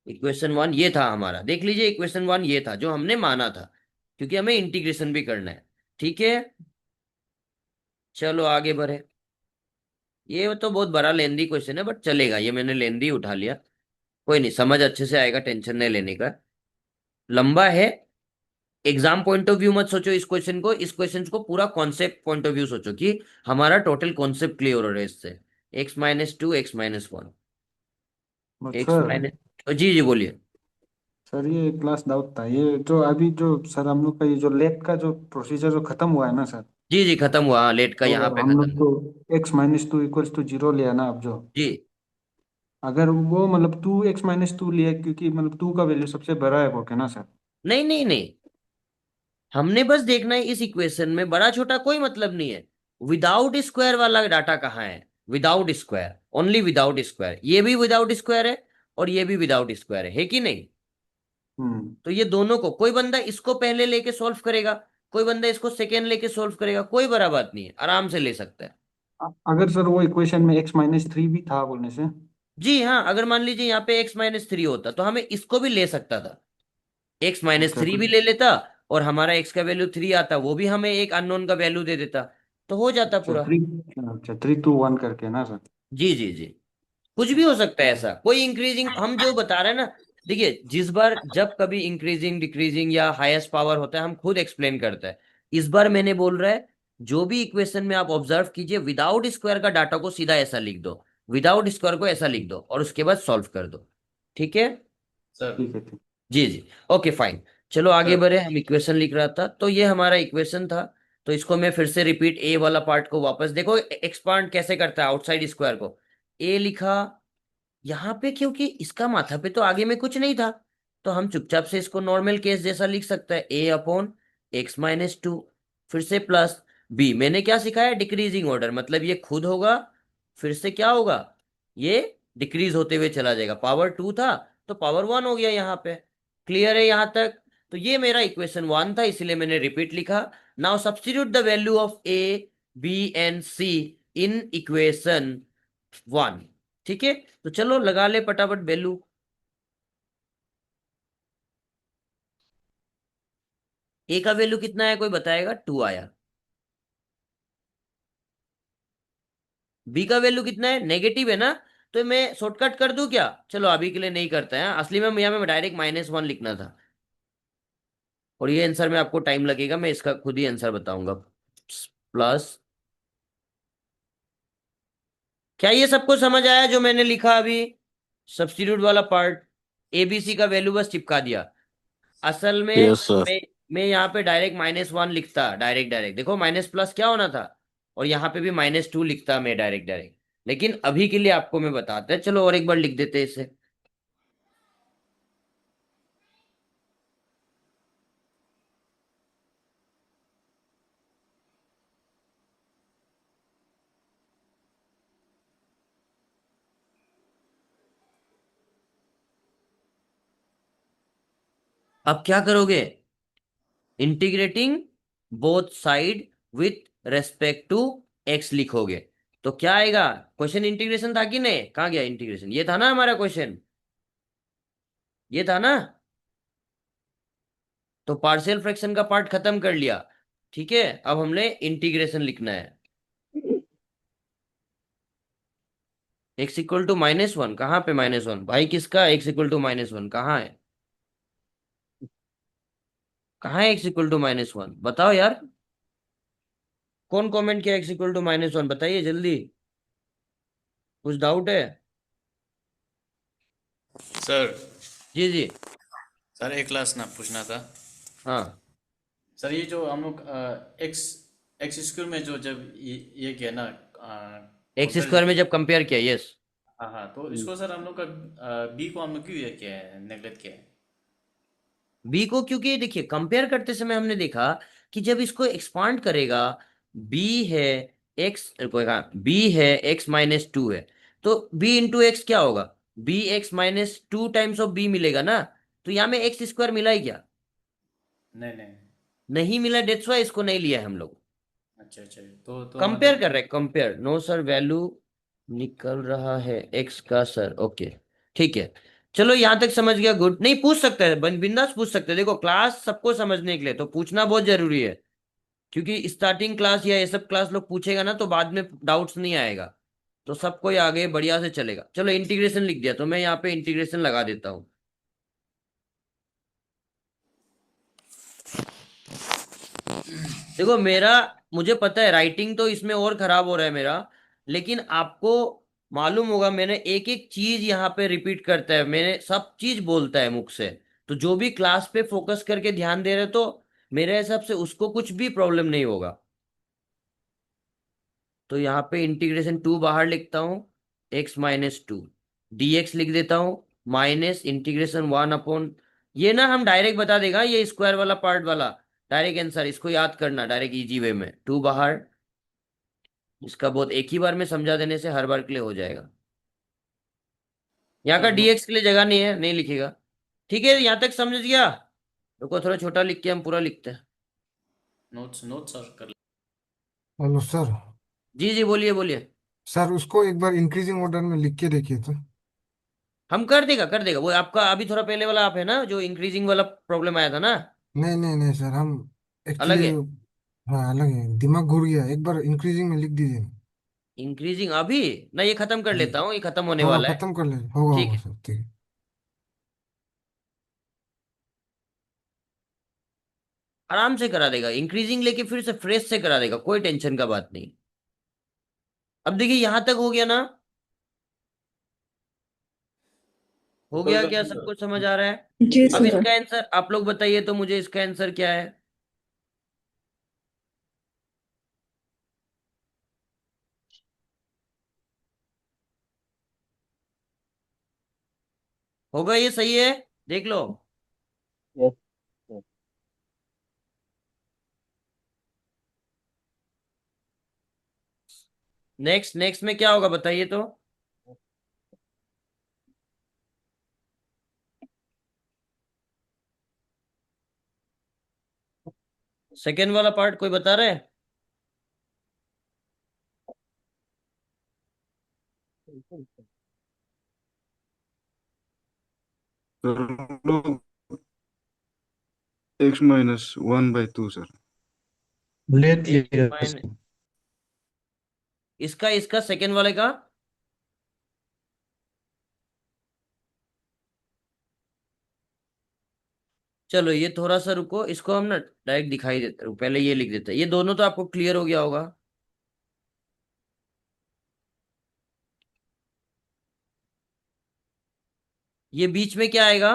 इक्वेशन वन ये था हमारा, देख लीजिए। इक्वेशन वन ये था जो हमने माना था, क्योंकि हमें इंटीग्रेशन भी करना है। ठीक है, चलो आगे बढ़े। ये तो बहुत बड़ा लेंदी क्वेश्चन है, बट चलेगा, ये मैंने लेंदी उठा लिया। कोई नहीं, समझ अच्छे से आएगा, टेंशन नहीं लेने का। लंबा है। एग्जाम पॉइंट ऑफ व्यू मत सोचो इस क्वेश्चन को, इस क्वेश्चन को पूरा कॉन्सेप्ट पॉइंट ऑफ व्यू सोचो कि हमारा टोटल कॉन्सेप्ट क्लियर हो रहा है इससे। X minus two, X minus one, but X sir, minus, जी जी बोलिए। सर ये क्लास डाउट था, ये जो अभी जो सर हम लोग का ये जो लेट का जो प्रोसीजर जो खत्म हुआ है ना सर, जी जी खत्म हुआ, हाँ, लेट का तो यहाँ पे हम खत्म लोग हुआ। को x minus two equals to zero लिया ना अब जो, जी। अगर वो मतलब टू एक्स माइनस टू लिया क्योंकि मतलब टू का वैल्यू सबसे बड़ा है वो क्या ना सर? नहीं नहीं नहीं, हमने बस देखना है इस इक्वेशन में बड़ा छोटा कोई मतलब नहीं है। विदाउट स्क्वायर वाला डाटा कहाँ है? Without square, only without square. ये भी विदाउट स्क्वायर है और ये भी विदाउट स्क्वायर है कि नहीं? हम्म। तो ये दोनों को, कोई बंदा इसको पहले लेके सॉल्व करेगा, कोई बंदा इसको सेकेंड लेके सॉल्व करेगा, कोई बड़ा बात नहीं है, आराम से ले सकता है। अगर सर वो इक्वेशन में एक्स माइनस थ्री भी था बोलने से, जी हाँ, अगर मान लीजिए यहाँ पे एक्स माइनस थ्री होता तो हमें इसको भी ले सकता था, एक्स माइनस अच्छा थ्री तो, भी ले लेता, और हमारा एक्स का वैल्यू थ्री आता, वो भी हमें एक अननोन का वैल्यू दे देता, तो हो जाता अच्छा पूरा। थ्री, अच्छा थ्री टू वन करके ना सर? जी जी जी, कुछ भी हो सकता है ऐसा, कोई इंक्रीजिंग हम जो बता रहे हैं ना। देखिए, जिस बार जब कभी इंक्रीजिंग डिक्रीजिंग या हाईएस्ट पावर होता है, हम खुद एक्सप्लेन करते हैं। इस बार मैंने बोल रहा है, जो भी इक्वेशन में आप ऑब्जर्व कीजिए, विदाउट स्क्वायर का डाटा को सीधा ऐसा लिख दो, विदाउट स्क्वायर को ऐसा लिख दो, और उसके बाद सॉल्व कर दो। ठीक है, सर ठीक है ठीक। जी जी, ओके फाइन। चलो आगे सर बढ़े, हम इक्वेशन लिख रहा था, तो ये हमारा इक्वेशन था। तो इसको मैं फिर से रिपीट, ए वाला पार्ट को वापस देखो, एक्सपांड कैसे करता है आउटसाइड स्क्वायर को। ए लिखा यहाँ पे, क्योंकि इसका माथा पे तो आगे में कुछ नहीं था, तो हम चुपचाप से इसको नॉर्मल केस जैसा लिख सकते हैं, ए अपॉन एक्स माइनस टू, फिर से प्लस बी। मैंने क्या सिखाया? डिक्रीजिंग ऑर्डर, मतलब ये खुद होगा, फिर से क्या होगा, ये डिक्रीज होते हुए चला जाएगा। पावर टू था तो पावर वन हो गया यहाँ पे। क्लियर है यहाँ तक? तो ये मेरा इक्वेशन 1 था, इसीलिए मैंने रिपीट लिखा। Now substitute the value of a, B and c in equation 1। ठीक है, तो चलो लगा ले फटाफट वैल्यू। ए का वैल्यू कितना है, कोई बताएगा? 2 आया। बी का वैल्यू कितना है, नेगेटिव है ना, तो मैं शॉर्टकट कर दूं क्या? चलो अभी के लिए नहीं करते हैं, असली में यहाँ में डायरेक्ट -1 लिखना था। और ये आंसर में आपको टाइम लगेगा, मैं इसका खुद ही आंसर बताऊंगा। प्लस, क्या ये सबको समझ आया जो मैंने लिखा अभी? सब्स्टिट्यूट वाला पार्ट, एबीसी का वैल्यू बस चिपका दिया। असल में यस सर। मैं यहाँ पे डायरेक्ट -1 लिखता, डायरेक्ट डायरेक्ट देखो, माइनस प्लस क्या होना था, और यहाँ पे भी -2 लिखता मैं डायरेक्ट डायरेक्ट। लेकिन अभी के लिए आपको मैं बताता है, चलो और एक बार लिख देते हैं इसे। अब क्या करोगे? Integrating both side with respect to x लिखोगे। तो क्या आएगा? क्वेश्चन इंटीग्रेशन था कि नहीं? कहाँ गया इंटीग्रेशन? ये था ना हमारा क्वेश्चन, ये था ना। तो पार्शियल फ्रैक्शन का पार्ट खत्म कर लिया। ठीक है, अब हमने इंटीग्रेशन लिखना है। एक्स इक्वल टू -1, कहाँ पे -1 भाई? किसका एक्स इक्वल टू -1 कहाँ है? कहाँ है एक्स इक्वल टू -1? बताओ यार, कौन कमेंट किया एक्स इक्वल टू -1? बताइए जल्दी, कुछ डाउट है? सर जी जी। सर एक क्लास ना पूछना था। हाँ, सर ये जो हम लोग एक्स एक्स स्क्वायर में जो जब ये किया ना एक्स कंपेयर। स्क्वायर में जब कंपेयर किया, यस। हाँ हाँ, तो इसको सर हम लोग का बी को हम लोग क्यों ये किया है, नेगलेक्ट किया है? बी को क्योंकि देखिए, कंपेयर करते समय हमने देखा कि जब इसको एक्सपांड करेगा, बी है एक्स, बी है x-2 है, तो बी इंटू एक्स क्या होगा? bx-2 टाइम्स ऑफ बी मिलेगा ना। तो यहाँ में एक्स स्क्वायर मिला ही क्या? नहीं नहीं। नहीं मिला, डेट्स वाई इसको नहीं लिया है हम लोग। अच्छा अच्छा, तो कंपेयर मतलब कर रहे हैं, कंपेयर। नो सर, वैल्यू निकल रहा है एक्स का सर, ओके। ठीक है, चलो यहां तक समझ गया, गुड। नहीं, पूछ सकते हैं, बिंदास पूछ सकते हैं। देखो क्लास सबको समझने के लिए तो पूछना बहुत जरूरी है, क्योंकि स्टार्टिंग क्लास या ये सब क्लास लोग पूछेगा ना, तो बाद में डाउट्स नहीं आएगा। तो सबको ये आगे बढ़िया से चलेगा। चलो इंटीग्रेशन लिख दिया, तो मैं यहाँ पे इंटीग्रेशन लगा देता हूँ। देखो मेरा, मुझे पता है राइटिंग तो इसमें और खराब हो रहा है मेरा, लेकिन आपको मालूम होगा मैंने एक एक चीज यहाँ पे रिपीट करता है, मैंने सब चीज बोलता है मुख से। तो जो भी क्लास पे फोकस करके ध्यान दे रहे, तो मेरे हिसाब से उसको कुछ भी प्रॉब्लम नहीं होगा। तो यहाँ पे इंटीग्रेशन 2 बाहर लिखता हूँ, x-2 dx लिख देता हूँ, -इंटीग्रेशन 1 अपॉन, ये ना हम डायरेक्ट बता देगा, ये स्क्वायर वाला पार्ट वाला डायरेक्ट आंसर, इसको याद करना डायरेक्ट इजी वे में। 2 बाहर, इसका बहुत एक ही बार में समझा देने से हर बार के लिए हो जाएगा। यहाँ सर का dx के लिए जगह नहीं है, नहीं लिखेगा। ठीक है, यहाँ तक समझ गया? रुको थोड़ा छोटा लिख के हम पूरा लिखते हैं। नोट्स नोट्स सर कर। Hello sir. जी जी, बोलिए बोलिए। सर उसको एक बार इंक्रीजिंग ऑर्डर में लिख के देखिए तो। हम कर देगा, कर देगा। वो आपका अभी थोड़ा पहले वाला आप है ना, जो इंक्रीजिंग वाला प्रॉब्लम आया था ना, नहीं नहीं नहीं सर, हम अलग एक्चुअली, है। हाँ अलग है, दिमाग घूर गया, एक बार इंक्रीजिंग में लिख दीजिए। इंक्रीजिंग अभी ना, ये खत्म कर जी। लेता हूँ, ये खत्म होने हाँ वाला है। खत्म कर ले, होगा ठीक होगा है, सर, ठीक है। आराम से करा देगा इंक्रीजिंग, लेके फिर से फ्रेश से करा देगा, कोई टेंशन का बात नहीं। अब देखिए यहां तक हो गया ना, हो कोई गया बात क्या? नहीं सबको सर। समझ आ रहा है? जी अब सर। इसका आंसर आप लोग बताइए तो मुझे, इसका आंसर क्या है? होगा ये सही है? देख लो। यस। नेक्स्ट नेक्स्ट में क्या होगा बताइए तो? सेकेंड वाला पार्ट कोई बता रहा है? सर लोग x-1/2 सर। लेट एक्स लिया माइनस सर। इसका इसका सेकेंड वाले का। चलो ये थोड़ा सा रुको, इसको हम ना डायरेक्ट दिखाई देते हैं, पहले ये लिख देते हैं। ये दोनों तो आपको क्लियर हो गया होगा। ये बीच में क्या आएगा?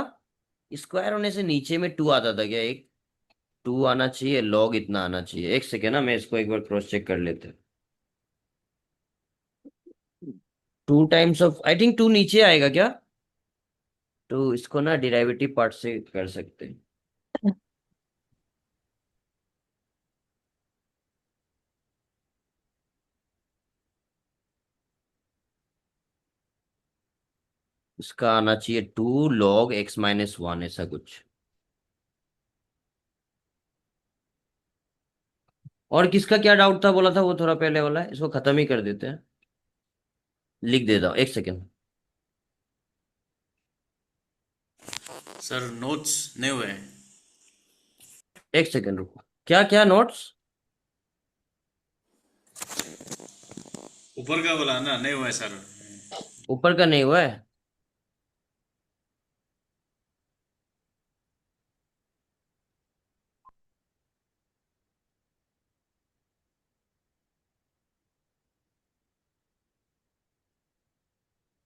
स्क्वायर होने से नीचे में टू आता था क्या? एक टू आना चाहिए, लॉग इतना आना चाहिए। एक सेकेंड ना, मैं इसको एक बार क्रॉस चेक कर लेते हैं। Two times of, I think two नीचे आएगा क्या? तो इसको ना डिराइवेटिव पार्ट से कर सकते हैं। इसका आना चाहिए टू लॉग x-1, ऐसा कुछ। और किसका क्या डाउट था बोला था वो, थोड़ा पहले वाला है, इसको खत्म ही कर देते हैं। लिख देता हूँ, एक सेकेंड। सर नोट्स नहीं हुए हैं। एक सेकेंड रुको, क्या क्या नोट्स? ऊपर का बोला ना, नहीं हुआ है सर। ऊपर का नहीं हुआ है?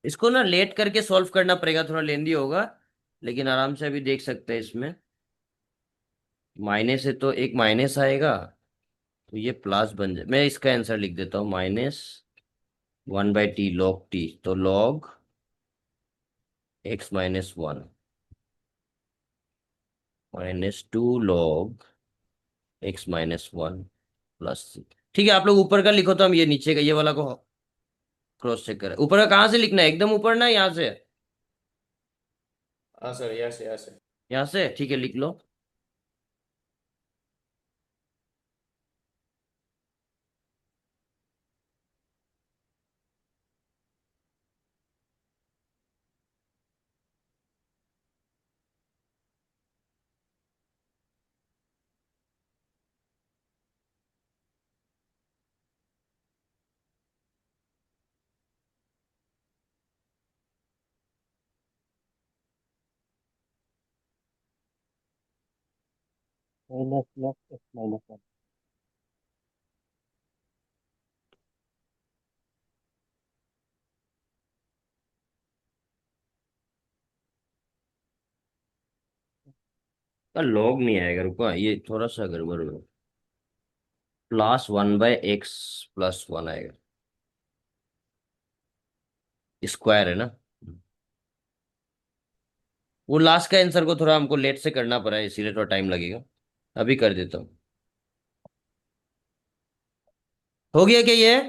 इसको ना लेट करके सॉल्व करना पड़ेगा, थोड़ा लेंदी होगा, लेकिन आराम से अभी देख सकते हैं इसमें। माइनस है तो एक माइनस आएगा, तो ये प्लस बन जाए। मैं इसका आंसर लिख देता हूँ, -1/t log t, तो log x-1 -2 log x-1 plus c। ठीक है, आप लोग ऊपर का लिखो, तो हम ये नीचे का ये वाला को क्रॉस चेक करें। ऊपर का कहाँ से लिखना है? एकदम ऊपर ना, यहाँ से? हाँ सर, यहाँ से यहाँ से। यहाँ से ठीक है, लिख लो। -x-1 का लॉग नहीं आएगा, रुको ये थोड़ा सा गड़बड़ है। +1/x+1 आएगा, स्क्वायर है ना। वो लास्ट का आंसर को थोड़ा हमको लेट से करना पड़ा है, इसीलिए थोड़ा टाइम लगेगा। अभी कर देता हूँ। हो गया क्या ये?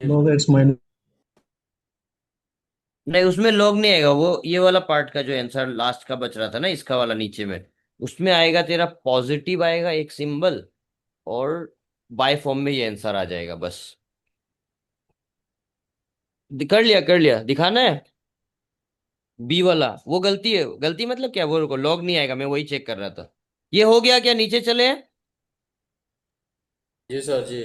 log x-, नहीं, उसमें लॉग नहीं आएगा। वो ये वाला पार्ट का जो आंसर लास्ट का बच रहा था ना, इसका वाला नीचे में, उसमें आएगा तेरा पॉजिटिव आएगा एक सिंबल, और बाय फॉर्म में ये आंसर आ जाएगा बस। कर लिया कर लिया, दिखाना है। बी वाला वो गलती है, गलती मतलब क्या, वो रुको, लॉग नहीं आएगा, मैं वही चेक कर रहा था। ये हो गया क्या? नीचे चले। जी सर जी।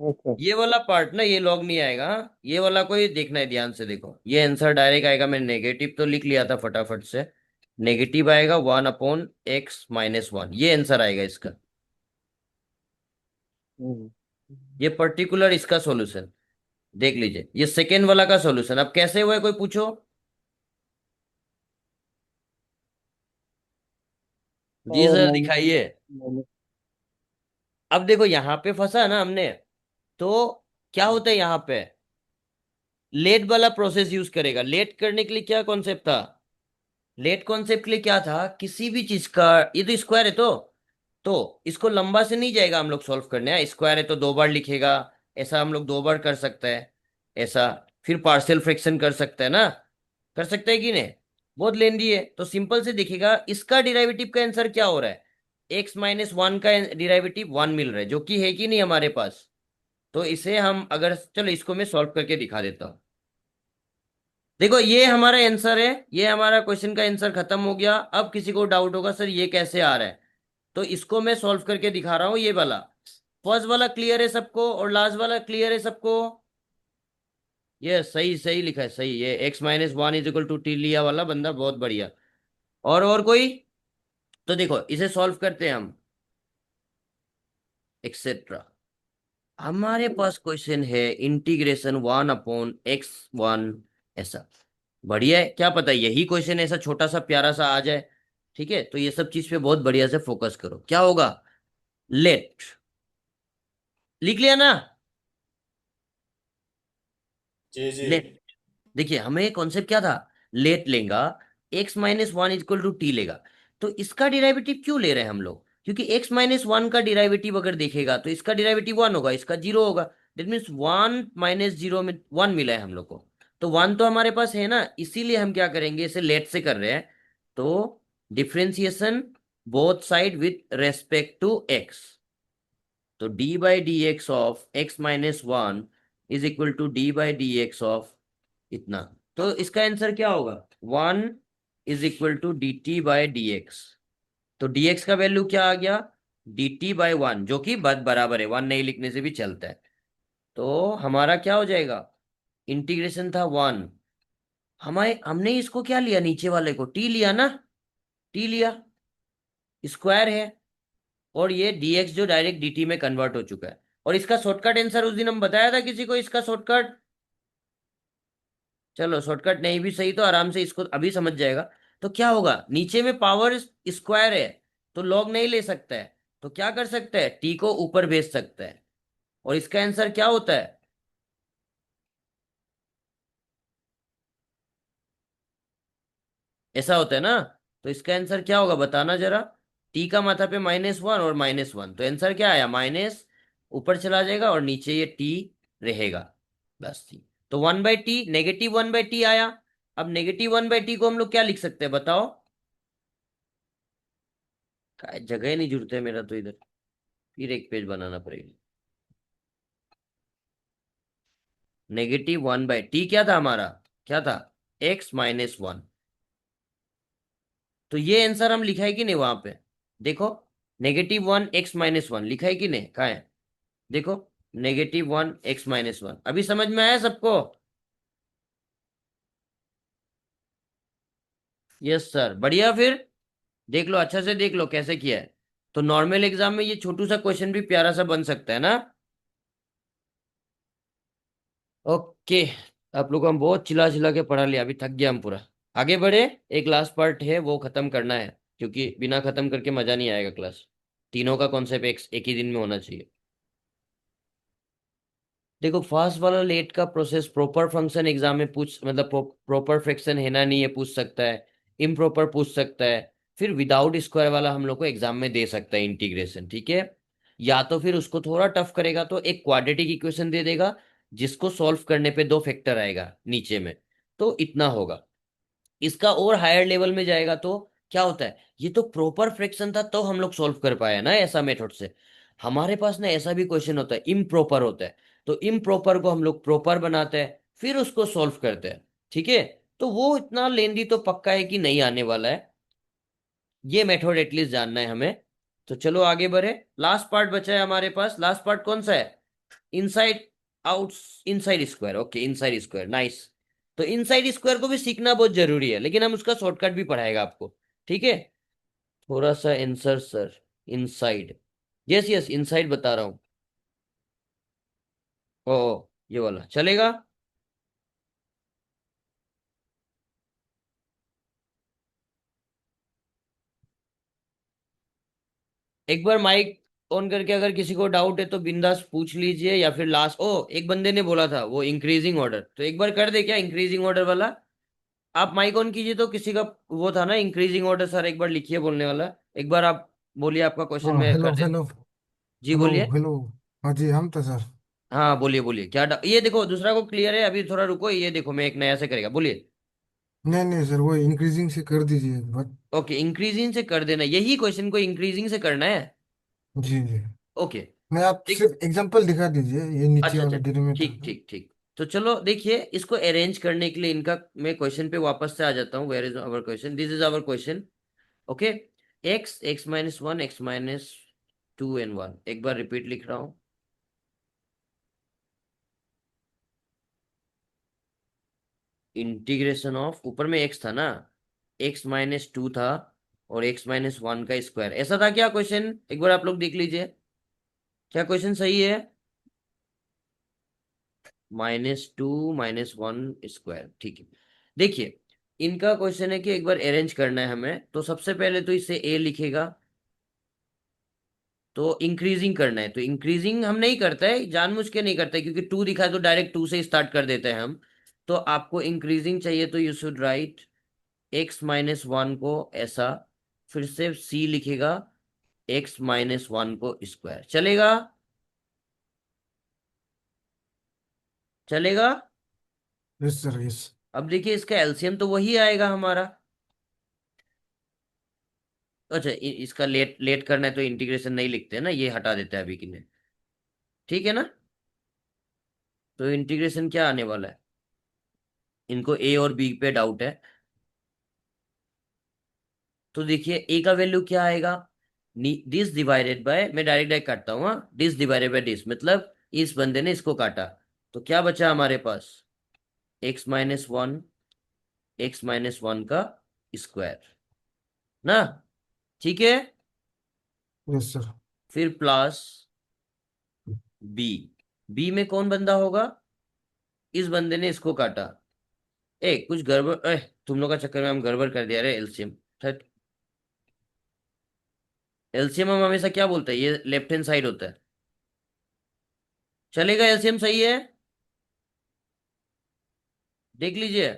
ओके। ये वाला पार्ट ना, ये लॉग नहीं आएगा। ये वाला को ही देखना है, ध्यान से देखो। ये आंसर डायरेक्ट आएगा, मैं नेगेटिव तो लिख लिया था फटाफट से। नेगेटिव आएगा 1/x-1, ये आंसर आएगा इसका। ये पर्टिकुलर इसका सॉल्यूशन देख लीजिए, ये सेकेंड वाला का सॉल्यूशन। अब कैसे हुआ है, कोई पूछो? जी सर दिखाइए। अब देखो यहाँ पे फंसा ना हमने, तो क्या होता है यहाँ पे? लेट वाला प्रोसेस यूज करेगा। लेट करने के लिए क्या कॉन्सेप्ट था? लेट कॉन्सेप्ट के लिए क्या था? किसी भी चीज का, ये तो स्क्वायर है, तो इसको लंबा से नहीं जाएगा हम लोग सॉल्व करने। स्क्वायर है तो दो बार लिखेगा, ऐसा हम लोग दो बार कर सकते हैं, ऐसा। फिर पार्शियल फ्रैक्शन कर सकते हैं ना, कर सकते हैं कि नहीं? बहुत लेंदी है, तो सिंपल से दिखेगा इसका डिराइवेटिव का आंसर क्या हो रहा है। x-1 का डिराइवेटिव 1 मिल रहा है, जो कि है कि नहीं हमारे पास। तो इसे हम अगर, चलो इसको मैं सॉल्व करके दिखा देता हूं। देखो ये हमारा आंसर है, ये हमारा क्वेश्चन का आंसर खत्म हो गया। अब किसी को डाउट होगा सर ये कैसे आ रहा है, तो इसको मैं सॉल्व करके दिखा रहा हूं। ये वाला फर्स्ट वाला क्लियर है सबको, और लास्ट वाला क्लियर है सबको। ये सही सही लिखा है, सही। ये x-1 = t लिया वाला बंदा बहुत बढ़िया। और कोई? तो देखो इसे सॉल्व करते हैं हम, एक्सेट्रा। हमारे पास क्वेश्चन है इंटीग्रेशन 1/x1 ऐसा। बढ़िया है, क्या पता यही क्वेश्चन ऐसा छोटा सा प्यारा सा आ जाए। ठीक है, तो ये सब चीज पे बहुत बढ़िया से फोकस करो। क्या होगा? लेट, लिख लिया ना? जी जी। लेट, देखिए हमें कॉन्सेप्ट क्या था, लेट लेगा, x-1 = t लेगा। तो इसका डिराइवेटिव क्यों ले रहे हैं हम लोग? क्योंकि x-1 का डिराइवेटिव अगर देखेगा तो इसका डिराइवेटिव 1 होगा, इसका 0 होगा। दैट मीन्स 1 - 0 में 1 मिला है हम लोग को। तो 1 तो हमारे पास है ना, इसीलिए हम क्या करेंगे, इसे लेट से कर रहे हैं। तो differentiation both side with respect to x। तो d/dx of x-1 = d/dx of इतना। तो इसका आंसर क्या होगा? 1 = dt/dx। तो dx का वैल्यू क्या आ गया? dt/1, जो कि बराबर है, 1 नहीं लिखने से भी चलता है। तो हमारा क्या हो जाएगा? इंटीग्रेशन था 1, हमारे हमने इसको क्या लिया, नीचे वाले को t लिया ना, t लिया, स्क्वायर है। और ये dx जो डायरेक्ट dt में कन्वर्ट हो चुका है। और इसका शॉर्टकट आंसर उस दिन हम बताया था किसी को, इसका शॉर्टकट। चलो शॉर्टकट नहीं भी सही तो आराम से इसको अभी समझ जाएगा। तो क्या होगा, नीचे में पावर स्क्वायर है, तो लॉग नहीं ले सकता है। तो क्या कर सकता है, टी को ऊपर भेज सकता है। और इसका आंसर क्या होता है? ऐसा होता है ना। तो इसका आंसर क्या होगा बताना जरा। टी का माथा पे -1 और -1, तो आंसर क्या आया, माइनस, ऊपर चला जाएगा और नीचे ये टी रहेगा। बस ठीक। तो 1/t, -1/t आया। अब -1/t को हम लोग क्या लिख सकते हैं बताओ? जगह ही नहीं जुड़ते मेरा तो इधर, फिर एक पेज बनाना पड़ेगा। -1/t क्या था हमारा, क्या था, x-1। तो ये आंसर हम लिखा है कि नहीं वहां पे? देखो, -1 x-1 लिखा है कि नहीं, कहा है? देखो, -1 x-1। अभी समझ में आया सबको? यस सर, बढ़िया। फिर देख लो, अच्छा से देख लो कैसे किया है। तो नॉर्मल एग्जाम में ये छोटू सा क्वेश्चन भी प्यारा सा बन सकता है ना। ओके, आप लोग को हम बहुत चिल्ला चिल्ला के पढ़ा लिया, अभी थक गया हम पूरा। आगे बढ़े, एक लास्ट पार्ट है वो खत्म करना है, क्योंकि बिना खत्म करके मजा नहीं आएगा क्लास। तीनों का कॉन्सेप्ट एक ही दिन में होना चाहिए। देखो फास्ट वाला लेट का प्रोसेस प्रॉपर फंक्शन एग्जाम में पूछ, मतलब प्रॉपर फ्रैक्शन है ना नहीं है पूछ सकता है, इम्प्रॉपर पूछ सकता है। फिर विदाउट स्क्वायर वाला हम लोग को एग्जाम में दे सकता है इंटीग्रेशन, ठीक है। या तो फिर उसको थोड़ा टफ करेगा तो एक क्वाड्रेटिक इक्वेशन दे देगा, जिसको सॉल्व करने पे 2 फैक्टर आएगा नीचे में। तो इतना होगा। इसका और हायर लेवल में जाएगा तो क्या होता है, ये तो प्रॉपर फ्रैक्शन था तो हम लोग सॉल्व कर पाए ना ऐसा मेथड से। हमारे पास ना ऐसा भी क्वेश्चन होता है, इम्प्रॉपर होता है। तो इम्प्रॉपर को हम लोग प्रॉपर बनाते हैं, फिर उसको सॉल्व करते हैं, ठीक है। तो वो इतना लेंदी तो पक्का है कि नहीं आने वाला है। ये मेथड एटलीस्ट जानना है हमें। तो चलो आगे बढ़े, लास्ट पार्ट बचा है हमारे पास। लास्ट पार्ट कौन सा है? Inside out, inside square. Okay, inside square, nice. तो इनसाइड स्क्वायर को भी सीखना बहुत जरूरी है, लेकिन हम उसका शॉर्टकट भी पढ़ाएगा आपको, ठीक है। थोड़ा सा answer sir, inside, yes yes inside बता रहा हूँ। ओ, ये वाला चलेगा। एक बार माइक ऑन करके अगर किसी को डाउट है तो बिंदास पूछ लीजिए, या फिर लास्ट, ओ एक बंदे ने बोला था वो इंक्रीजिंग ऑर्डर, तो एक बार कर दे क्या इंक्रीजिंग ऑर्डर वाला। आप माइक ऑन कीजिए, तो किसी का वो था ना इंक्रीजिंग ऑर्डर सर, एक बार लिखिए बोलने वाला। एक बार आप बोलिए, आपका क्वेश्चन हाँ, मैं हेलो कर दे। हेलो। जी हेलो बोलिए। हेलो। हाँ जी, हम तो सर। हाँ बोलिए बोलिए, ये देखो दूसरा को क्लियर है, अभी थोड़ा रुको, ये देखो मैं एक नया से करेगा, बोलिए। नहीं नहीं सर, वो इंक्रीजिंग से कर दीजिए एक बार। ओके, इंक्रीजिंग से कर देना, यही क्वेश्चन को इंक्रीजिंग से करना है। जी जी। ओके। नहीं, आप ठीक। सिर्फ एग्जांपल दिखा दीजिए ये नीचे अच्छा अच्छा, वाला डिनोमिनेटर ठीक का। ठीक ठीक। तो चलो देखिए, इसको अरेंज करने के लिए इनका मैं क्वेश्चन पे वापस से आ जाता हूँ। Where is our question, this is our question. Okay. X one x two and 1, एक बार रिपीट लिख रहा हूँ। इंटीग्रेशन ऑफ, ऊपर में एक्स था ना, x-2 था, और x-1 का स्क्वायर, ऐसा था क्या क्वेश्चन? एक बार आप लोग देख लीजिए, क्या क्वेश्चन सही है? -2 - 1 स्क्वायर, ठीक है। देखिए, इनका क्वेश्चन है कि एक बार अरेंज करना है हमें, तो सबसे पहले तो इसे a लिखेगा, तो इंक्रीजिंग करना है। तो इंक्रीजिंग हम नहीं करते हैं, जानबूझ के नहीं करते, क्योंकि 2 दिखा है तो डायरेक्ट 2 से स्टार्ट कर देते हैं हम। तो आपको इंक्रीजिंग चाहिए तो यू शुड राइट x-1 को ऐसा, फिर से c लिखेगा, x-1 को स्क्वायर, चलेगा? चलेगा? Yes sir, yes. अब देखिए, इसका एलसीएम तो वही आएगा हमारा। अच्छा, इसका लेट लेट करना है तो इंटीग्रेशन नहीं लिखते हैं ना, ये हटा देते हैं अभी के लिए, ठीक है ना? तो इंटीग्रेशन क्या आने वाला है? इनको ए और बी पे डाउट है, तो देखिए ए का वैल्यू क्या आएगा? डिस डिवाइडेड बाय, मैं डायरेक्ट डायरेक्ट काटता हूँ, हाँ, डिस डिवाइडेड बाय डिस, मतलब इस बंदे ने इसको काटा, तो क्या बचा हमारे पास? x-1 का स्क्वायर ना, ठीक है। Yes sir. फिर प्लस बी, बी में कौन बंदा होगा? इस बंदे ने इसको काटा। कुछ गड़बड़, तुम लोग का चक्कर में हम गड़बड़ कर दिया रे, एलसीएम। एलसीएम हम हमेशा क्या बोलते हैं, ये लेफ्ट हैंड साइड होता है, चलेगा? एलसीएम सही है, देख लीजिए।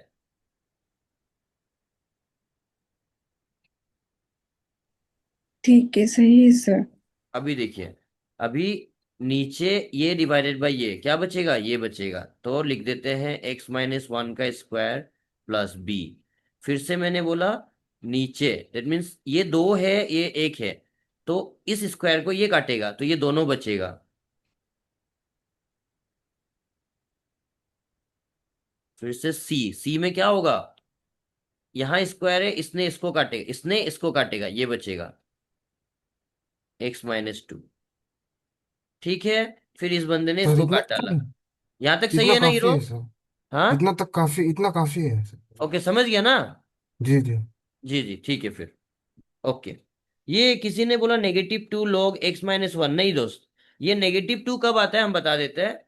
ठीक है, सही है सर। अभी देखिए, अभी नीचे ये डिवाइडेड बाय ये क्या बचेगा? ये बचेगा, तो लिख देते हैं x-1 का स्क्वायर प्लस बी। फिर से मैंने बोला नीचे, दैट मीन्स ये 2 है, ये 1 है, तो इस स्क्वायर को ये काटेगा तो ये दोनों बचेगा। फिर से सी, सी में क्या होगा? यहाँ स्क्वायर है, इसने इसको काटेगा, इसने इसको काटेगा, ये बचेगा x-2, ठीक है। फिर इस बंदे ने सर इसको इतना काट डाला। यहां तक सही इतना है ना काफी हीरो? है सर। हाँ, इतना काफी है सर। ओके, समझ गया ना? जी जी। जी जी, ठीक है फिर। ओके। ये किसी ने बोला -2 log x-1, नहीं दोस्त, ये -2 कब आता है हम बता देते हैं।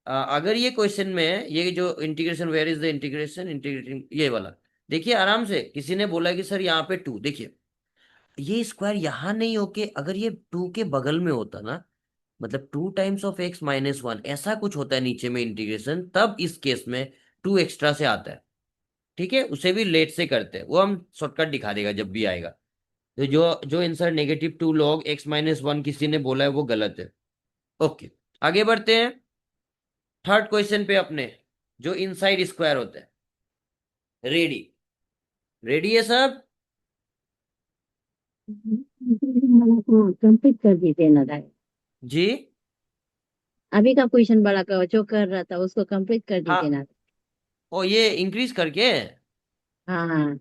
अगर ये क्वेश्चन में ये जो integration, where is the integration, integrating, ये वाला, देखिए आराम से, किसी ने बोला कि सर यहाँ पे 2, देखिए ये स्क्वायर यहाँ नहीं होके अगर ये 2 के बगल में होता ना, मतलब 2 टाइम्स ऑफ x-1, ऐसा कुछ होता है नीचे में इंटीग्रेशन, तब इस केस में 2 एक्स्ट्रा से आता है, ठीक है। उसे भी लेट से करते हैं, वो हम शॉर्टकट दिखा देगा जब भी आएगा। तो जो जो आंसर -2 log x-1 किसी ने बोला है वो गलत है। ओके, आगे बढ़ते हैं थर्ड क्वेश्चन पे अपने, जो इनसाइड स्क्वायर होता है। रेडी? रेडी है सब? वाला को कंप्लीट कर दीजिए ना दाई। जी। अभी का क्वेश्चन वाला का जो कर रहा था उसको कंप्लीट कर दीजिए हाँ, ना। ओ ये इंक्रीज करके, हाँ हाँ।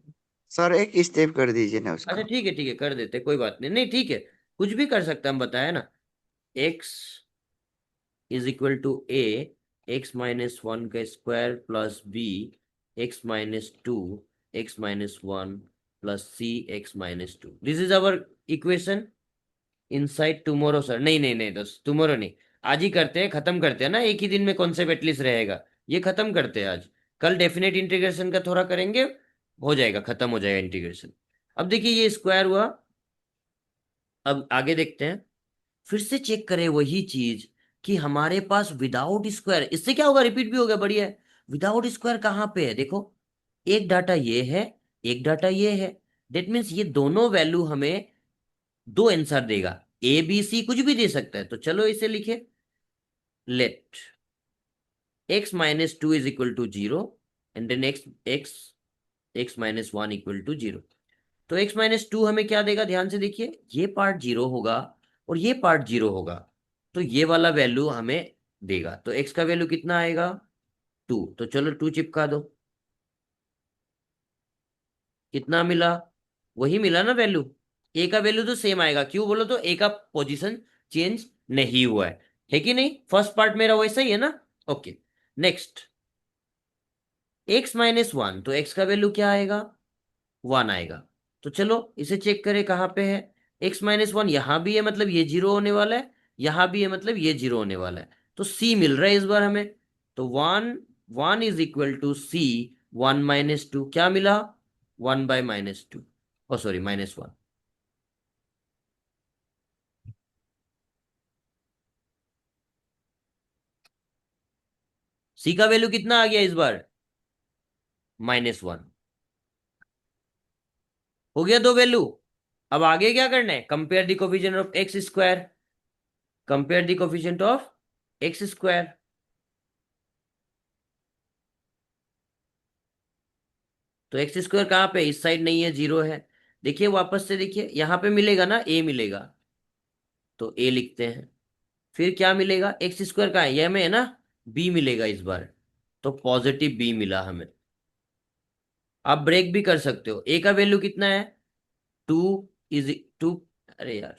सर एक स्टेप कर दीजिए ना अच्छा उसका। ठीक है, कर देते, कोई बात नहीं, नहीं ठीक है, कुछ भी कर सकते हैं, हम बताया ना। x = x-1 का square plus b, x-2 x-1 plus c x-2, this is our equation inside tomorrow. Sir नहीं नहीं नहीं दोस्त, टुमारो नहीं, आज ही करते हैं, खत्म करते हैं ना, एक ही दिन में कॉन्सेप्ट एटलीस्ट रहेगा, ये खत्म करते हैं आज। कल डेफिनेट इंटीग्रेशन का थोड़ा करेंगे, हो जाएगा, खत्म हो जाएगा इंटीग्रेशन। अब देखिए ये स्क्वायर हुआ, अब आगे देखते हैं, फिर से चेक करें वही चीज कि हमारे पास विदाउट स्क्वायर, इससे क्या होगा, रिपीट भी होगा, बढ़िया है। विदाउट स्क्वायर कहाँ पे है देखो, एक डाटा ये है, एक डाटा ये है, डेट मीन्स ये दोनों वैल्यू हमें 2 आंसर देगा, ए बी सी कुछ भी दे सकता है। तो चलो इसे लिखे, let x-2 = 0 and then x x minus one equal to zero. तो x माइनस टू हमें क्या देगा, ध्यान से देखिए, ये पार्ट जीरो होगा और ये पार्ट जीरो होगा, तो ये वाला वैल्यू हमें देगा। तो x का वैल्यू कितना आएगा, टू। तो चलो टू चिपका दो, कितना मिला, वही मिला ना वैल्यू। ए का वैल्यू तो सेम आएगा, क्यों बोलो तो ए का पोजीशन चेंज नहीं हुआ है कि नहीं, फर्स्ट पार्ट मेरा वैसा ही है ना। Okay, next x minus one, तो x का वैल्यू क्या आएगा, वन आएगा। तो चलो इसे चेक करें कहाँ पे है, x माइनस वन यहां भी है, मतलब ये जीरो होने वाला है, यहां भी है, मतलब ये जीरो होने वाला है। तो c मिल रहा है इस बार हमें। तो one, one is equal to c, one minus two, क्या मिला, one by minus two, oh sorry minus one. c का वैल्यू कितना आ गया इस बार, माइनस वन। हो गया दो वैल्यू। अब आगे क्या करना है, compare the coefficient of X square, compare the coefficient of X square. तो एक्स स्क्वायर कहाँ पे, इस साइड नहीं है, जीरो है। देखिए वापस से देखिए, यहां पे मिलेगा ना, ए मिलेगा, तो ए लिखते हैं। फिर क्या मिलेगा, एक्स स्क्वायर कहाँ है, ये में है ना, बी मिलेगा इस बार, तो पॉजिटिव बी मिला हमें। आप ब्रेक भी कर सकते हो, ए का वैल्यू कितना है, टू इज टू, अरे यार,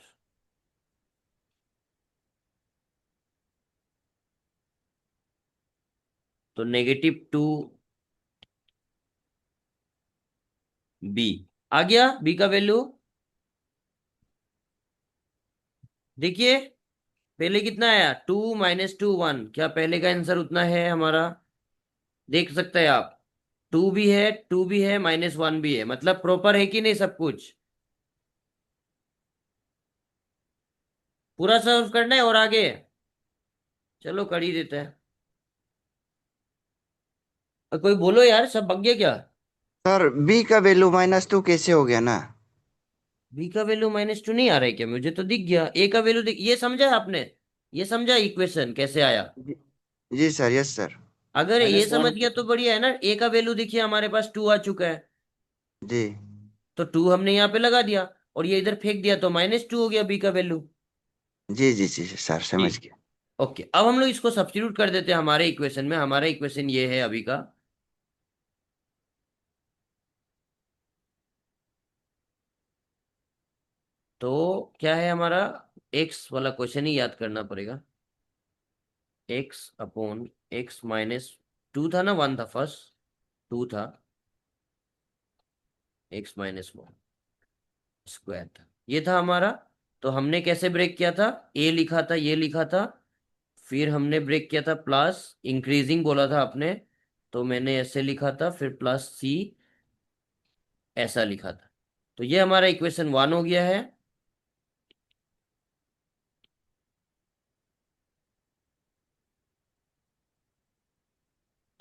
तो नेगेटिव टू बी आ गया, बी का वैल्यू देखिए, पहले कितना आया, टू माइनस टू वन, क्या पहले का आंसर उतना है हमारा, देख सकते हैं आप, टू भी है, टू भी है, माइनस वन भी है, मतलब प्रॉपर है कि नहीं सब कुछ। पूरा सॉल्व करना है और आगे, चलो कर ही देते हैं। कोई बोलो यार, सब बग गया क्या। सर बी का वैल्यू माइनस टू कैसे हो गया ना? बी का वैल्यू माइनस टू नहीं आ रहा है क्या, मुझे तो दिख गया। ए का वैल्यू दिख, ये समझा आपने, ये समझा इक्वेशन कैसे आया। जी, जी सर, यस सर। अगर ये माइनस समझ वन। गया तो बढ़िया है ना। ए का वैल्यू देखिए हमारे पास टू आ चुका है, जी तो टू हमने यहाँ पे लगा दिया और ये इधर फेंक दिया, तो माइनस टू हो गया बी का वैल्यू। जी जी जी सर, जी, समझ गया। ओके, अब हम लोग इसको सब्स्टिट्यूट कर देते हैं हमारे इक्वेशन में। हमारा इक्वेशन ये है अभी का, तो क्या है हमारा, एक्स वाला क्वेश्चन ही याद करना पड़ेगा। X upon x minus to था ना, वन था फर्स्ट, टू था, एक्स माइनस वन स्क्वायर था, ये था हमारा। तो हमने कैसे ब्रेक किया था, ए लिखा था, ये लिखा था, फिर हमने ब्रेक किया था प्लस, इंक्रीजिंग बोला था आपने, तो मैंने ऐसे लिखा था, फिर प्लस सी ऐसा लिखा था। तो ये हमारा इक्वेशन वन हो गया है।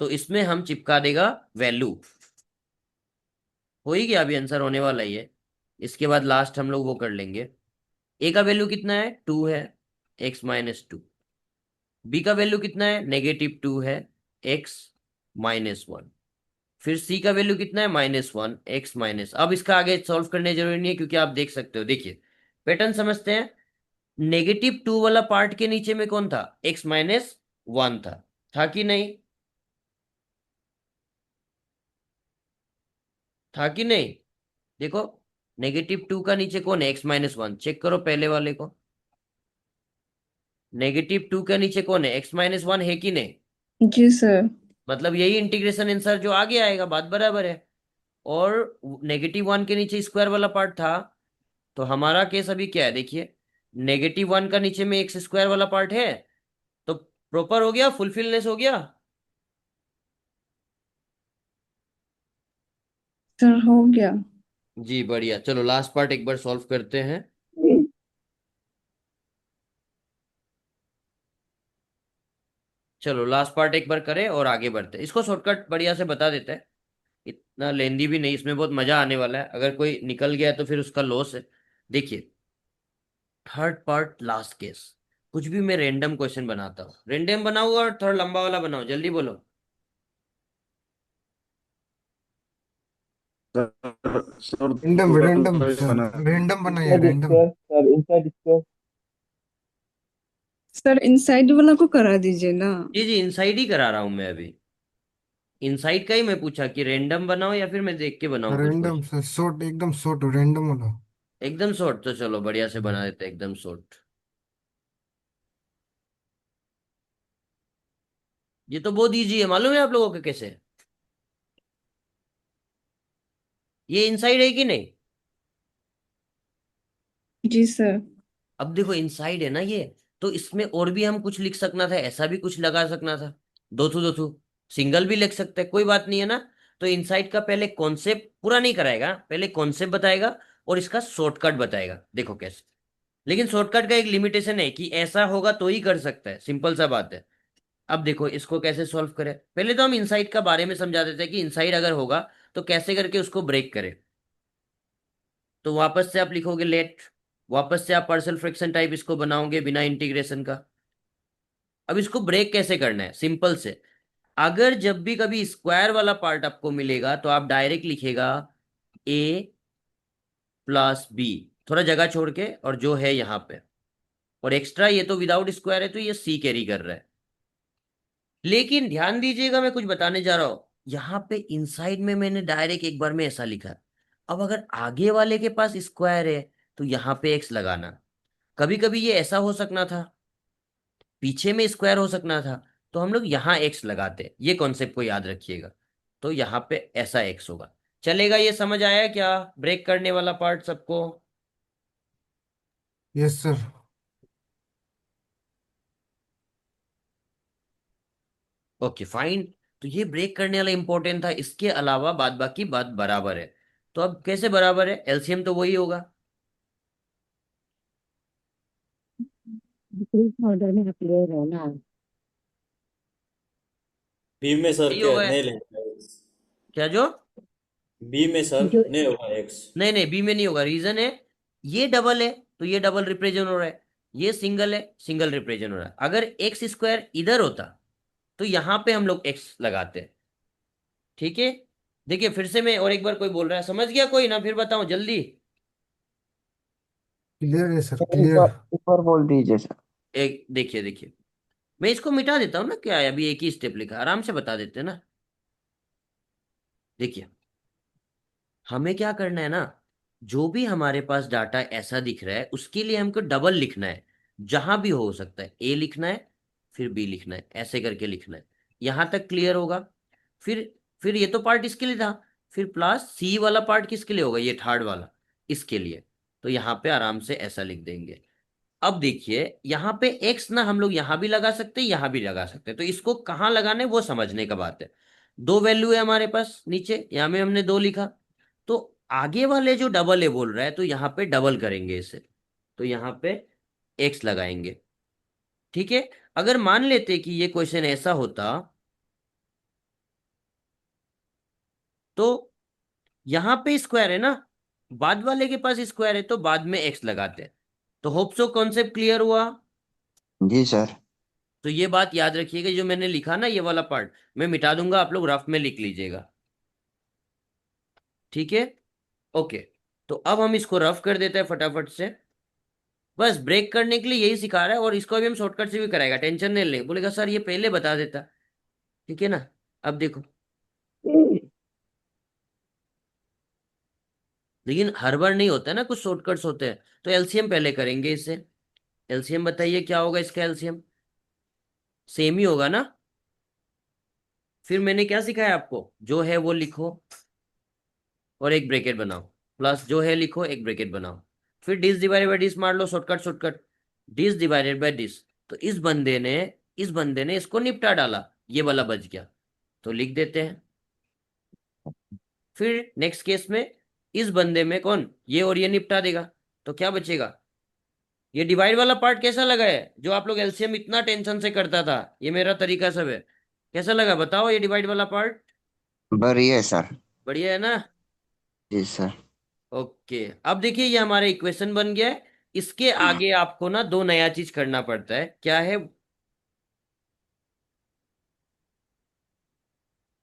तो इसमें हम चिपका देगा वैल्यू, हो ही गया, अभी आंसर होने वाला ही है। इसके बाद लास्ट हम लोग वो कर लेंगे, ए का वैल्यू कितना है, टू है, एक्स माइनस टू। बी का वैल्यू कितना है, नेगेटिव टू है, एक्स माइनस वन। फिर सी का वैल्यू कितना है, माइनस वन, एक्स माइनस। अब इसका आगे सॉल्व करने जरूरी नहीं है, क्योंकि आप देख सकते हो, देखिए पैटर्न समझते हैं। नेगेटिव टू वाला पार्ट के नीचे में कौन था, एक्स माइनस वन था कि नहीं, था कि नहीं, देखो नेगेटिव टू का नीचे कौन है, एक्स माइनस वन, चेक करो पहले वाले को। नेगेटिव टू के नीचे कौन है, एक्स माइनस वन, है कि नहीं। जी सर। मतलब यही इंटीग्रेशन आंसर जो आगे आएगा, बात बराबर है। और नेगेटिव वन के नीचे स्क्वायर वाला पार्ट था, तो हमारा केस अभी क्या है, देखिए नेगेटिव वन का नीचे में एक्स स्क्वायर वाला पार्ट है, तो प्रॉपर हो गया, फुलफिलनेस हो गया। सर हो गया। जी बढ़िया, चलो लास्ट पार्ट एक बार सॉल्व करते हैं। चलो लास्ट पार्ट एक बार करें और आगे बढ़ते हैं। इसको शॉर्टकट बढ़िया से बता देते हैं, इतना लेंदी भी नहीं, इसमें बहुत मजा आने वाला है। अगर कोई निकल गया तो फिर उसका लॉस है। देखिए थर्ड पार्ट लास्ट केस, कुछ भी मैं रेंडम क्वेश्चन बनाता हूँ, रेंडम बनाऊँ और थोड़ा लंबा वाला बनाओ, जल्दी बोलो। सर रैंडम रैंडम थोड़ा सर, बना। रैंडम बनाइए, inside random. square, sir, inside square. Sir inside वाला को करा दीजिए ना। जी जी, इनसाइड ही करा रहा हूं मैं अभी। इनसाइड का ही मैं पूछा कि रैंडम बनाओ या फिर मैं देख के बनाऊं कुछ रैंडम क्वेश्चन। सर, शॉर्ट एकदम शॉर्ट रैंडम वाला। एकदम शॉर्ट, तो चलो बढ़िया से बना देते हैं एकदम शॉर्ट। ये तो बहुत इजी है, मालूम है आप लोगों को कैसे? ये इनसाइड है कि नहीं? जी सर। अब देखो इनसाइड है ना ये, तो इसमें और भी हम कुछ लिख सकना था, ऐसा भी कुछ लगा सकना था। दो थू सिंगल भी लिख सकते हैं, कोई बात नहीं है ना। तो इनसाइड का पहले कॉन्सेप्ट पूरा नहीं कराएगा, पहले कॉन्सेप्ट बताएगा और इसका शॉर्टकट बताएगा, देखो कैसे। लेकिन शॉर्टकट का एक लिमिटेशन है कि ऐसा होगा तो ही कर सकता है, सिंपल सा बात है। अब देखो इसको कैसे सॉल्व करें, पहले तो हम इनसाइड का बारे में समझा देते हैं कि इनसाइड अगर होगा तो कैसे करके उसको ब्रेक करें। तो वापस से आप लिखोगे लेट, वापस से आप पार्शियल फ्रैक्शन टाइप इसको बनाओगे बिना इंटीग्रेशन का। अब इसको ब्रेक कैसे करना है, सिंपल से। अगर जब भी कभी स्क्वायर वाला पार्ट आपको मिलेगा तो आप डायरेक्ट लिखेगा ए प्लस बी, थोड़ा जगह छोड़ के, और जो है यहाँ पे, और एक्स्ट्रा ये तो विदाउट स्क्वायर है तो ये सी कैरी कर रहा है। लेकिन ध्यान दीजिएगा, मैं कुछ बताने जा रहा हूं। यहाँ पे इनसाइड में मैंने डायरेक्ट एक बार में ऐसा लिखा है। अब अगर आगे वाले के पास स्क्वायर है तो यहाँ पे एक्स लगाना। कभी कभी ये ऐसा हो सकना था, पीछे में स्क्वायर हो सकना था, तो हम लोग यहाँ एक्स लगाते, ये कॉन्सेप्ट को याद रखिएगा। तो यहाँ पे ऐसा एक्स होगा। चलेगा, ये समझ आया क्या ब्रेक करने वाला पार्ट सबको? Yes sir. Okay fine. तो ये ब्रेक करने वाला इंपॉर्टेंट था, इसके अलावा बाद बाकी बात बराबर है। तो अब कैसे बराबर है, एलसीएम तो वही होगा। ऑर्डर में आप ले रहे हो ना? बी में सर यही क्या होगा। नहीं लेंगे एक्स? क्या जो? बी में सर जो नहीं होगा एक्स। नहीं नहीं, बी में नहीं होगा, रीजन है ये डबल है तो ये डबल रिप्रेजेंट हो रहा है, ये सिंगल है सिंगल रिप्रेजेंट हो रहा है। अगर एक्स स्क्वायर इधर होता तो यहां पे हम लोग एक्स लगाते हैं। ठीक है, देखिए फिर से मैं और एक बार, कोई बोल रहा है समझ गया कोई ना, फिर बताऊं जल्दी। क्लियर है सर, सर क्लियर। एक बार बोल दीजिए सर। एक देखिए देखिए, मैं इसको मिटा देता हूँ ना, क्या है अभी एक ही स्टेप लिखा, आराम से बता देते हैं ना। देखिए हमें क्या करना है ना, जो भी हमारे पास डाटा ऐसा दिख रहा है उसके लिए हमको डबल लिखना है। जहां भी हो सकता है ए लिखना है, फिर बी लिखना है, ऐसे करके लिखना है। यहां तक क्लियर होगा? फिर फिर ये तो पार्ट इसके लिए था, फिर प्लस सी वाला पार्ट किसके लिए होगा, ये थर्ड वाला, इसके लिए। तो यहाँ पे आराम से ऐसा लिख देंगे। अब देखिए यहाँ पे एक्स ना हम लोग यहाँ भी लगा सकते हैं, यहाँ भी लगा सकते हैं, तो इसको कहाँ लगाना है वो समझने का बात है। दो वैल्यू है हमारे पास नीचे, यहाँ में हमने दो लिखा, तो आगे वाले जो डबल है बोल रहा है तो यहाँ पे डबल करेंगे इसे, तो यहाँ पे एक्स लगाएंगे। ठीक है, अगर मान लेते कि ये क्वेश्चन ऐसा होता तो यहाँ पे स्क्वायर है ना, बाद वाले के पास स्क्वायर है तो बाद में एक्स लगाते हैं। तो होप सो कॉन्सेप्ट क्लियर हुआ। जी सर। तो ये बात याद रखिएगा, जो मैंने लिखा ना ये वाला पार्ट मैं मिटा दूंगा, आप लोग रफ में लिख लीजिएगा। ठीक है, ओके। तो अब हम इसको रफ कर देते हैं फटाफट से। बस ब्रेक करने के लिए यही सिखा रहा है, और इसको अभी हम शॉर्टकट से भी कराएगा, टेंशन नहीं ले, बोलेगा सर ये पहले बता देता। ठीक है ना? अब देखो, लेकिन हर बार नहीं होता है ना, कुछ शॉर्टकट्स होते हैं। तो एलसीएम पहले करेंगे इससे। एलसीएम बताइए क्या होगा इसका एलसीएम? सेम ही होगा ना। फिर मैंने क्या सिखाया आपको, जो है वो लिखो और एक ब्रैकेट बनाओ, प्लस जो है लिखो एक ब्रैकेट बनाओ, फिर डिस डिवाइडेड बाय डिस मार लो, shortcut shortcut. This divided by this, तो इस बंदे ने इसको निपटा डाला, ये वाला बच गया, तो लिख देते हैं। फिर नेक्स्ट केस में इस बंदे में कौन, ये और ये निपटा देगा, तो क्या बचेगा? ये डिवाइड वाला पार्ट कैसा लगा है, जो आप लोग एलसीएम इतना टेंशन से करता था, ये मेरा तरीका सब है, कैसा लगा बताओ ये डिवाइड वाला पार्ट? बढ़िया है सर। बढ़िया है ना? जी सर। ओके, अब देखिए ये हमारा इक्वेशन बन गया है। इसके आगे आपको ना दो नया चीज करना पड़ता है, क्या है?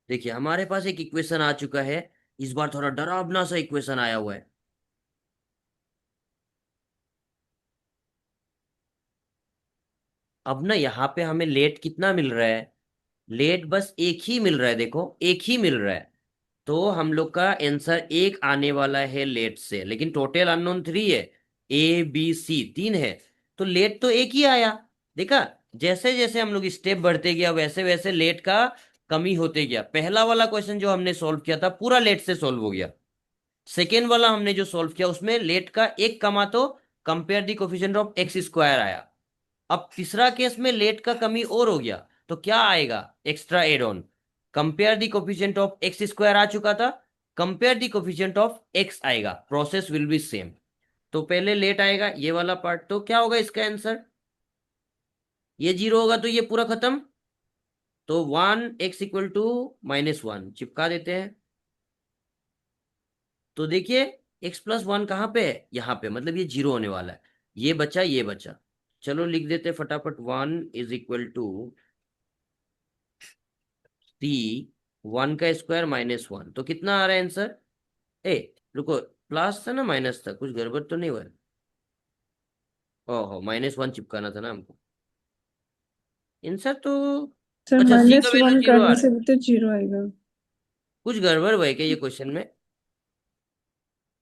देखिए हमारे पास एक इक्वेशन आ चुका है, इस बार थोड़ा डरावना सा इक्वेशन आया हुआ है। अब ना यहाँ पे हमें लेट कितना मिल रहा है, लेट बस एक ही मिल रहा है, देखो एक ही मिल रहा है। तो हम लोग का आंसर एक आने वाला है लेट से, लेकिन टोटल अननोन 3 है, ए बी सी 3 है। तो लेट तो एक ही आया। देखा, जैसे जैसे हम लोग स्टेप बढ़ते गया वैसे वैसे लेट का कमी होते गया। पहला वाला क्वेश्चन जो हमने सॉल्व किया था पूरा लेट से सॉल्व हो गया। सेकेंड वाला हमने जो सॉल्व किया उसमें लेट का एक कमा तो compare the coefficient of X square आया। अब तीसरा केस में लेट का कमी और हो गया, तो क्या आएगा, extra add on. Compare the coefficient of X square आ चुका था, compare the coefficient of X आएगा, प्रोसेस विल बी सेम। तो पहले लेट आएगा ये वाला पार्ट, तो क्या होगा इसका आंसर, ये 0 होगा तो ये पूरा खत्म। तो 1 x = -1 चिपका देते हैं। तो देखिए x+1 कहाँ पे है, यहाँ पे, मतलब ये 0 होने वाला है। ये बचा ये बचा, चलो लिख देते हैं फटाफट। 1 = C 1 का स्क्वायर -1, तो कितना आ रहा है आंसर। ए रुको, प्लस था ना माइनस था, कुछ गड़बड़ तो नहीं हुआ है। ओहो, -1 चिपकाना था ना हमको। आंसर तो, सर अच्छा सी का वैल्यू -1 जीरो आ करने रहा से है। भी तो 0 आएगा। कुछ गड़बड़ हुआ है क्या ये क्वेश्चन में,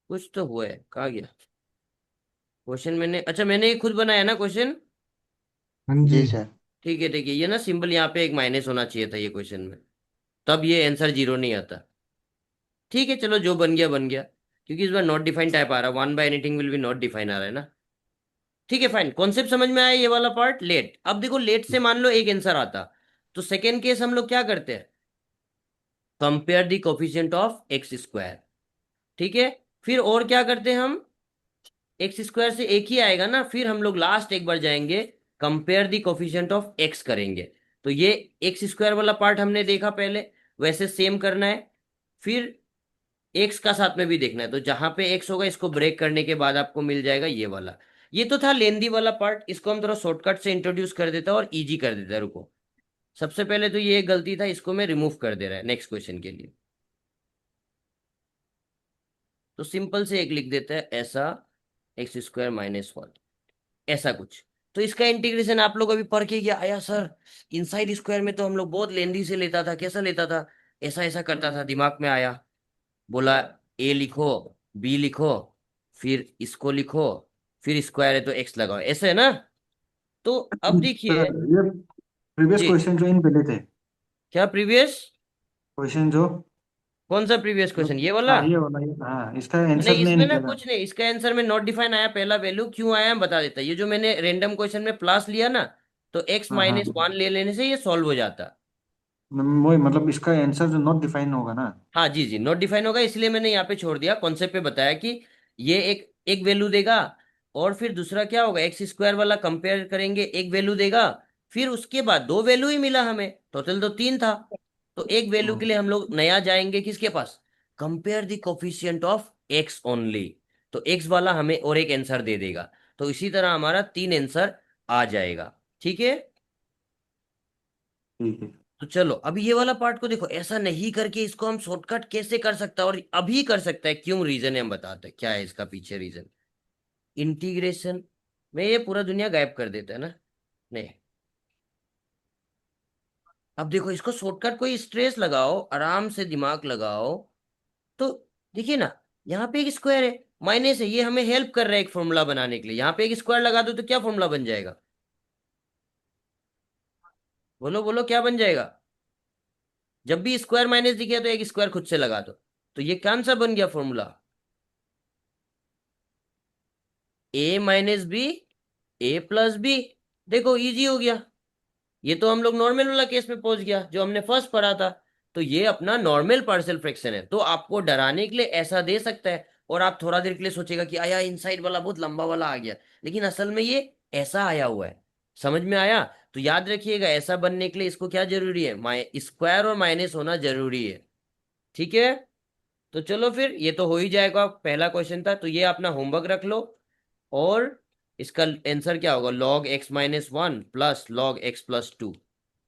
कुछ तो हुआ है, कहा गया क्वेश्चन। मैंने, अच्छा मैंने ये खुद बनाया ना क्वेश्चन। हाँ जी जी। सर। ठीक है ठीक है, ये ना सिंबल यहाँ पे एक माइनस होना चाहिए था ये क्वेश्चन में, तब ये आंसर 0 नहीं आता। ठीक है चलो, जो बन गया बन गया, क्योंकि इस बार नॉट डिफाइन टाइप आ रहा है, 1/anything will be not define आ रहा है ना। ठीक है फाइन, कॉन्सेप्ट समझ में आया ये वाला पार्ट लेट। अब देखो लेट से मान लो एक आंसर आता, तो सेकेंड केस हम लोग क्या करते हैं, compare the coefficient of X square. ठीक है, फिर और क्या करते हैं हम, एक्स स्क्वायर से एक ही आएगा ना, फिर हम लोग लास्ट एक बार जाएंगे, compare the coefficient of x करेंगे। तो ये एक्स स्क्वायर वाला पार्ट हमने देखा पहले, वैसे सेम करना है। फिर एक्स का साथ में भी देखना है, तो जहां पे एक्स होगा इसको ब्रेक करने के बाद आपको मिल जाएगा ये वाला। ये तो था लेंदी वाला पार्ट, इसको हम थोड़ा शॉर्टकट से इंट्रोड्यूस कर देता और इजी कर देता। रुको, सबसे पहले तो ये एक गलती था, इसको मैं रिमूव कर दे रहा है नेक्स्ट क्वेश्चन के लिए। तो सिंपल से एक लिख देता है ऐसा, x² - 1, ऐसा कुछ। तो इसका इंटीग्रेशन आप लोग अभी पढ़ के क्या आया सर, इनसाइड स्क्वायर में तो हम लोग बहुत लेंदी से लेता था, कैसा लेता था, ऐसा ऐसा करता था, दिमाग में आया, बोला ए लिखो, बी लिखो, फिर इसको लिखो, फिर स्क्वायर है तो एक्स लगाओ, ऐसे है ना। तो अब देखिए, सर ये प्रीवियस जी, क्वेश्चन जो इन पहले थे, क्या प्रीवियस, क्वेश्चन जो कौन सा प्रीवियस क्वेश्चन, ये वाला। हाँ ये वाला हाँ इसका नहीं आंसर नहीं इसमें ना निकला। कुछ नहीं, इसका आंसर में नॉट डिफाइन आया, पहला वैल्यू क्यों आया हम बता देता। ये जो मैंने रेंडम क्वेश्चन में प्लस लिया ना, तो x हाँ हाँ -1 ले लेने से ये सॉल्व हो जाता। वही मतलब इसका आंसर जो नॉट डिफाइन होगा ना। हाँ जी जी, नॉट डिफाइन होगा, इसलिए मैंने यहाँ पे छोड़ दिया, कॉन्सेप्ट पे बताया कि ये एक एक वैल्यू देगा, और फिर दूसरा क्या होगा, एक्स स्क्वायर वाला कंपेयर करेंगे, एक वैल्यू देगा, फिर उसके बाद दो वैल्यू ही मिला हमें, टोटल तो 3 था। तो एक वैल्यू के हाँ, लिए हम लोग नया जाएंगे किसके पास, compare the coefficient of X only. तो एक्स वाला हमें और एक आंसर दे देगा, तो इसी तरह हमारा 3 आंसर आ जाएगा। ठीक है, ठीक है। तो चलो अभी ये वाला पार्ट को देखो, ऐसा नहीं करके इसको हम शॉर्टकट कैसे कर सकता है, और अभी कर सकता है, क्यों, रीजन है हम बताते हैं क्या है इसका पीछे रीजन। इंटीग्रेशन में ये पूरा दुनिया गायब कर देता है ना, नहीं। अब देखो इसको शॉर्टकट, कोई स्ट्रेस लगाओ, आराम से दिमाग लगाओ। तो देखिए ना, यहाँ पे एक स्क्वायर है, माइनस है, ये हमें हेल्प कर रहा है एक फॉर्मूला बनाने के लिए। यहाँ पे एक स्क्वायर लगा दो तो क्या फॉर्मूला बन जाएगा, बोलो बोलो क्या बन जाएगा। जब भी स्क्वायर माइनस दिखे तो एक स्क्वायर खुद से लगा दो, तो ये कौन सा बन गया फॉर्मूला, a - b a+b। देखो इजी हो गया, ये तो हम लोग नॉर्मल वाला केस में पहुंच गया जो हमने फर्स्ट पढ़ा था। तो ये अपना नॉर्मल पार्शियल फ्रैक्शन है, तो आपको डराने के लिए ऐसा दे सकता है, और आप थोड़ा देर के लिए सोचेगा कि आया इनसाइड वाला बहुत लंबा वाला आ गया, लेकिन असल में ये ऐसा आया हुआ है। समझ में आया। तो याद रखिएगा, ऐसा बनने के लिए इसको क्या जरूरी है, स्क्वायर और माइनस होना जरूरी है। ठीक है, तो चलो फिर ये तो हो ही जाएगा, पहला क्वेश्चन था, तो ये अपना होमवर्क रख लो। और इसका आंसर क्या होगा, log x - 1 + log x + 2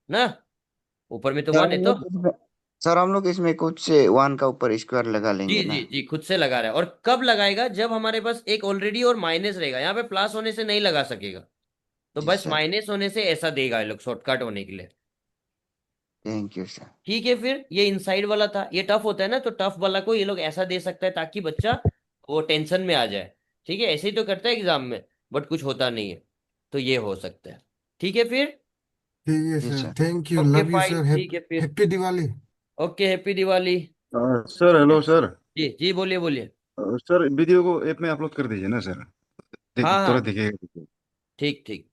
ना, ऊपर में तो 1 है तो। सर हम लोग इसमें कुछ से 1 का ऊपर स्क्वायर लगा जी लेंगे जी ना? जी, खुद से लगा रहा है। और कब लगाएगा? जब हमारे पास एक ऑलरेडी और माइनस रहेगा। यहाँ पे प्लस होने से नहीं लगा सकेगा, तो जी बस सर। माइनस होने से ऐसा देगा ये लोग शॉर्टकट होने के लिए। Thank you sir. ठीक है, फिर ये इनसाइड वाला था। ये टफ होता है ना, तो टफ वाला को ये लोग ऐसा दे सकता है ताकि बच्चा वो टेंशन में आ जाए। ठीक है, ऐसे ही तो करता है एग्जाम में, बट कुछ होता नहीं है। तो ये हो सकता है। ठीक है फिर। ठीक है जी sir, sir. Thank you, okay love you fine, sir, ठीक है फिर। Happy Diwali. Okay, happy Diwali. Sir hello sir. जी जी, बोलिए बोलिए। सर वीडियो को ऐप में अपलोड कर दीजिए ना सर। हाँ थोड़ा हाँ, दिखेगा। ठीक ठीक।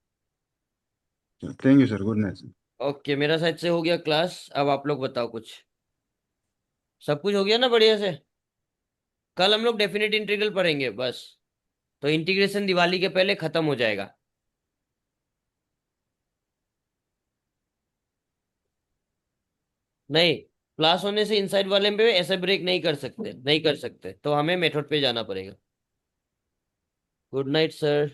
Thank you sir, good night. Okay, मेरा साइड से हो गया क्लास। अब आप लोग बताओ कुछ। सब कुछ हो गया ना बढ़िया से? कल हम लोग डेफिनेट इंटीग्रल पढ़ेंगे बस। तो इंटीग्रेशन दिवाली के पहले खत्म हो जाएगा। नहीं, क्लास होने से इनसाइड वाले पे ऐसे ब्रेक नहीं कर सकते, नहीं कर सकते, तो हमें मेथड पे जाना पड़ेगा। Good night sir.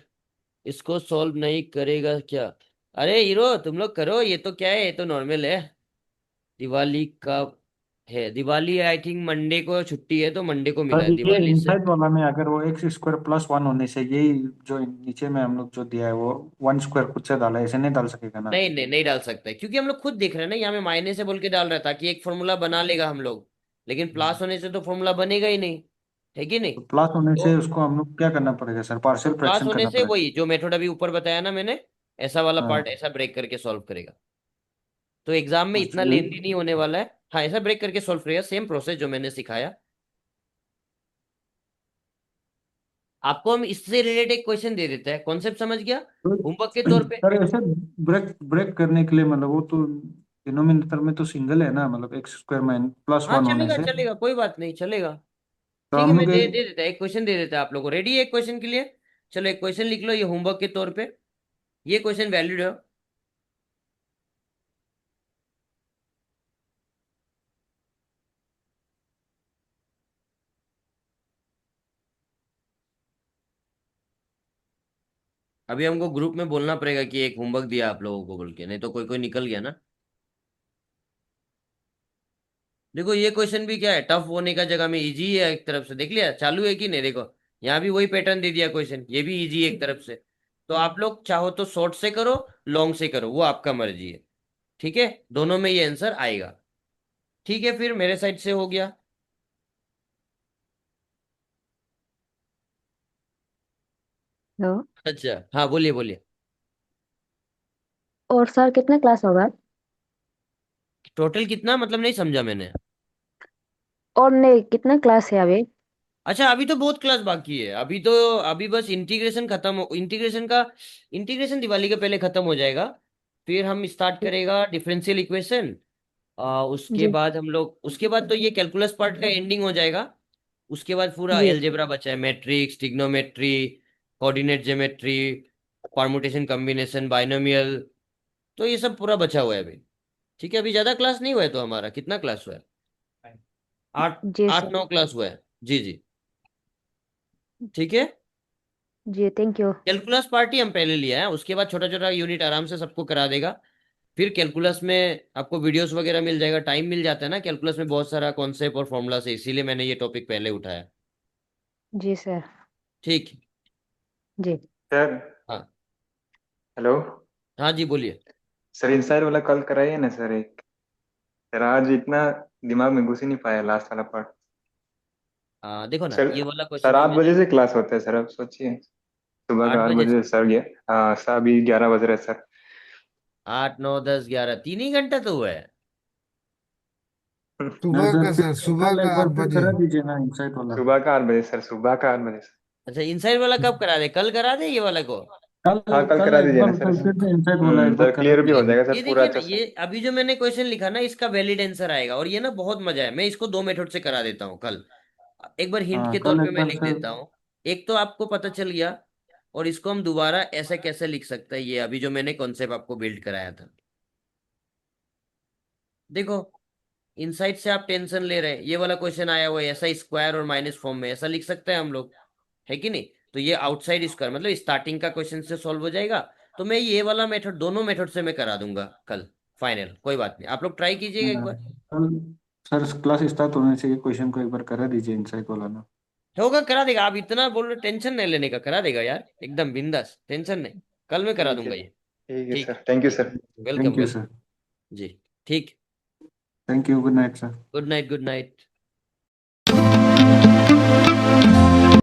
इसको सॉल्व नहीं करेगा क्या? अरे हीरो, तुम लोग करो। ये तो क्या है, ये तो नॉर्मल है। दिवाली का है? दिवाली आई थिंक मंडे को छुट्टी है, तो मंडे को मिला सर है ये दिवाली से। इनसाइड वाला में अगर वो एक्स स्क्वायर प्लस 1 होने से, यही जो नीचे में हम लोग जो दिया है वो 1 स्क्वायर खुद से डाला है, ऐसे नहीं डाल सकेगा ना? नहीं नहीं, नहीं डाल सकता है, क्योंकि हम लोग खुद देख रहे हैं ना, यहाँ में मायने से बोल के डाल रहा था कि एक फॉर्मूला बना लेगा हम लोग। लेकिन प्लस होने से तो फॉर्मूला बनेगा ही नहीं, है कि नहीं? तो प्लस होने तो से उसको हम लोग क्या करना पड़ेगा सर, तो पार्शियल प्लस फ्रैक्शन होने करना से पड़ेगा? वही जो मेथड अभी ऊपर बताया ना मैंने, ऐसा वाला पार्ट हाँ। ऐसा ब्रेक करके सॉल्व करेगा। तो एग्जाम में अच्छा इतना ये। लेंदी नहीं होने वाला है। हाँ, ऐसा ब्रेक करके सॉल्व करेगा, सेम प्रोसेस जो मैंने सिखाया आपको। हम इससे रिलेटेड एक क्वेश्चन दे देते हैं, कॉन्सेप्ट समझ गया, होमवर्क के तौर पे। सर ऐसे ब्रेक ब्रेक करने के लिए मतलब वो तो डिनोमिनेटर में तो सिंगल है ना, मतलब एक्स स्क्वायर माइन प्लस हाँ 1 होने चलेगा से। चलेगा, कोई बात नहीं, चलेगा। तो ठीक है, हम मैं लोग दे दे देता है, एक क्वेश्चन दे देता है आप लोगों को। रेडी है एक क्वेश्चन के लिए? चलो एक क्वेश्चन लिख लो, ये होमवर्क के तौर पे। ये क्वेश्चन वैलिड है। अभी हमको ग्रुप में बोलना पड़ेगा कि एक होमवर्क दिया आप लोगों को बोल के, नहीं तो कोई कोई निकल गया ना। देखो ये क्वेश्चन भी क्या है, टफ होने का जगह में इजी है। एक तरफ से देख लिया चालू है कि नहीं, देखो यहाँ भी वही पैटर्न दे दिया क्वेश्चन, ये भी इजी है एक तरफ से। तो आप लोग चाहो तो शॉर्ट से करो, लॉन्ग से करो, वो आपका मर्जी है। ठीक है, दोनों में ये आंसर आएगा। ठीक है, फिर मेरे साइड से हो गया। तो अच्छा हाँ, बोलिए बोलिए। और सर कितना क्लास होगा? टोटल कितना मतलब, नहीं समझा मैंने। और नहीं, कितना क्लास है अभी? अच्छा, अभी तो बहुत क्लास बाकी है। अभी तो अभी बस इंटीग्रेशन खत्म हो, इंटीग्रेशन का इंटीग्रेशन दिवाली के पहले खत्म हो जाएगा। फिर हम स्टार्ट करेगा डिफरेंशियल इक्वेशन। उसके जी बाद हम लोग, उसके बाद तो ये कैलकुलस पार्ट का एंडिंग हो जाएगा। उसके बाद पूरा जी एलजेब्रा बचा है, matrix, trigonometry, coordinate geometry, permutation, combination, binomial. तो ये सब पूरा बचा हुआ है अभी। ठीक है, अभी ज्यादा क्लास नहीं हुआ है। तो हमारा कितना क्लास हुआ है? आठ, जी आठ सर। नौ क्लास हुआ है। जी जी। ठीक है। जी थैंक यू। कैलकुलस पार्टी हम पहले लिया है, उसके बाद छोटा छोटा यूनिट आराम से सबको करा देगा। फिर कैलकुलस में आपको वीडियोस वगैरह मिल जाएगा, टाइम मिल जाता है ना कैलकुलस में, बहुत सारा कॉन्सेप्ट और फॉर्मूला से, इसीलिए मैंने ये टॉपिक पहले उठाया। जी सर। ठीक। जी सर हाँ हेलो। हाँ जी, बोलिए। सर इनसाइड वाला कल कराइए ना सर एक। सर आज इतना दिमाग में घुस ही नहीं पाया लास्ट वाला पार्ट। देखो ना, सर ये वाला क्वेश्चन सर जो 8 बजे मैंने। से क्लास होता है सर, अब सोचिए। सुबह का 8 8 बजे बजे से? से सर गया। हाँ सर अभी 11 बज रहे हैं सर। 8 9 10 11, 3 ही घंटा तो हुआ है। नहीं सुबह सर, का सर, फिर सुबह कल का एक आठ बार फिर बजे करा दीजिए ना इनसाइड वाला। सुबह का 8 बजे सर, सुबह का 8 बजे सर। अच्छा, इनसाइड वाला कब करा दे? कल करा दे ये वाला को? कल हाँ कल कल करा एक दीजिए ना बार सर। कल फिर से इनसाइड वाला एक बार सर करा क्लियर भी हो दीजिए। जाएगा ये सर पूरा देखिए ना, अच्छे से। ये अभी जो मैंने क्वेश्चन लिखा ना, इसका वैलिड आंसर आएगा। और ये ना बहुत मजा है, मैं इसको दो मेथड से करा देता हूँ कल। एक बार हिंट हाँ के तौर कल पे एक मैं बार लिख सर। देता हूँ। एक तो आपको पता चल गया। और इसको हम दोबारा ऐसे कैसे लिख सकते हैं, ये अभी जो मैंने कॉन्सेप्ट आपको बिल्ड कराया था। देखो, इनसाइड से आप टेंशन ले रहे हैं, ये वाला क्वेश्चन आया हुआ है ऐसा, स्क्वायर और माइनस फॉर्म में ऐसा लिख सकते हैं हम लोग, है कि नहीं? तो ये आउटसाइड स्क्वायर मतलब स्टार्टिंग का क्वेश्चन से सॉल्व हो जाएगा। तो मैं ये वाला मेथड, दोनों मेथड से मैं करा दूंगा कल फाइनल। कोई बात नहीं, आप लोग ट्राई कीजिएगा एक बार। कल सर क्लास स्टार्ट होने से ये क्वेश्चन को एक बार करा दीजिए इनसाइट वाला ना। होगा, करा देगा। आप इतना बोल रहे, टेंशन नहीं लेने का, करा देगा यार, एकदम बिंदास, टेंशन नहीं। कल मैं करा ठीक है दूंगा ये। ठीक है ठीक सर, थैंक यू ठीक। Sir. Welcome thank you welcome. Sir. जी। ठीक। Thank you, good night sir. Good night good night.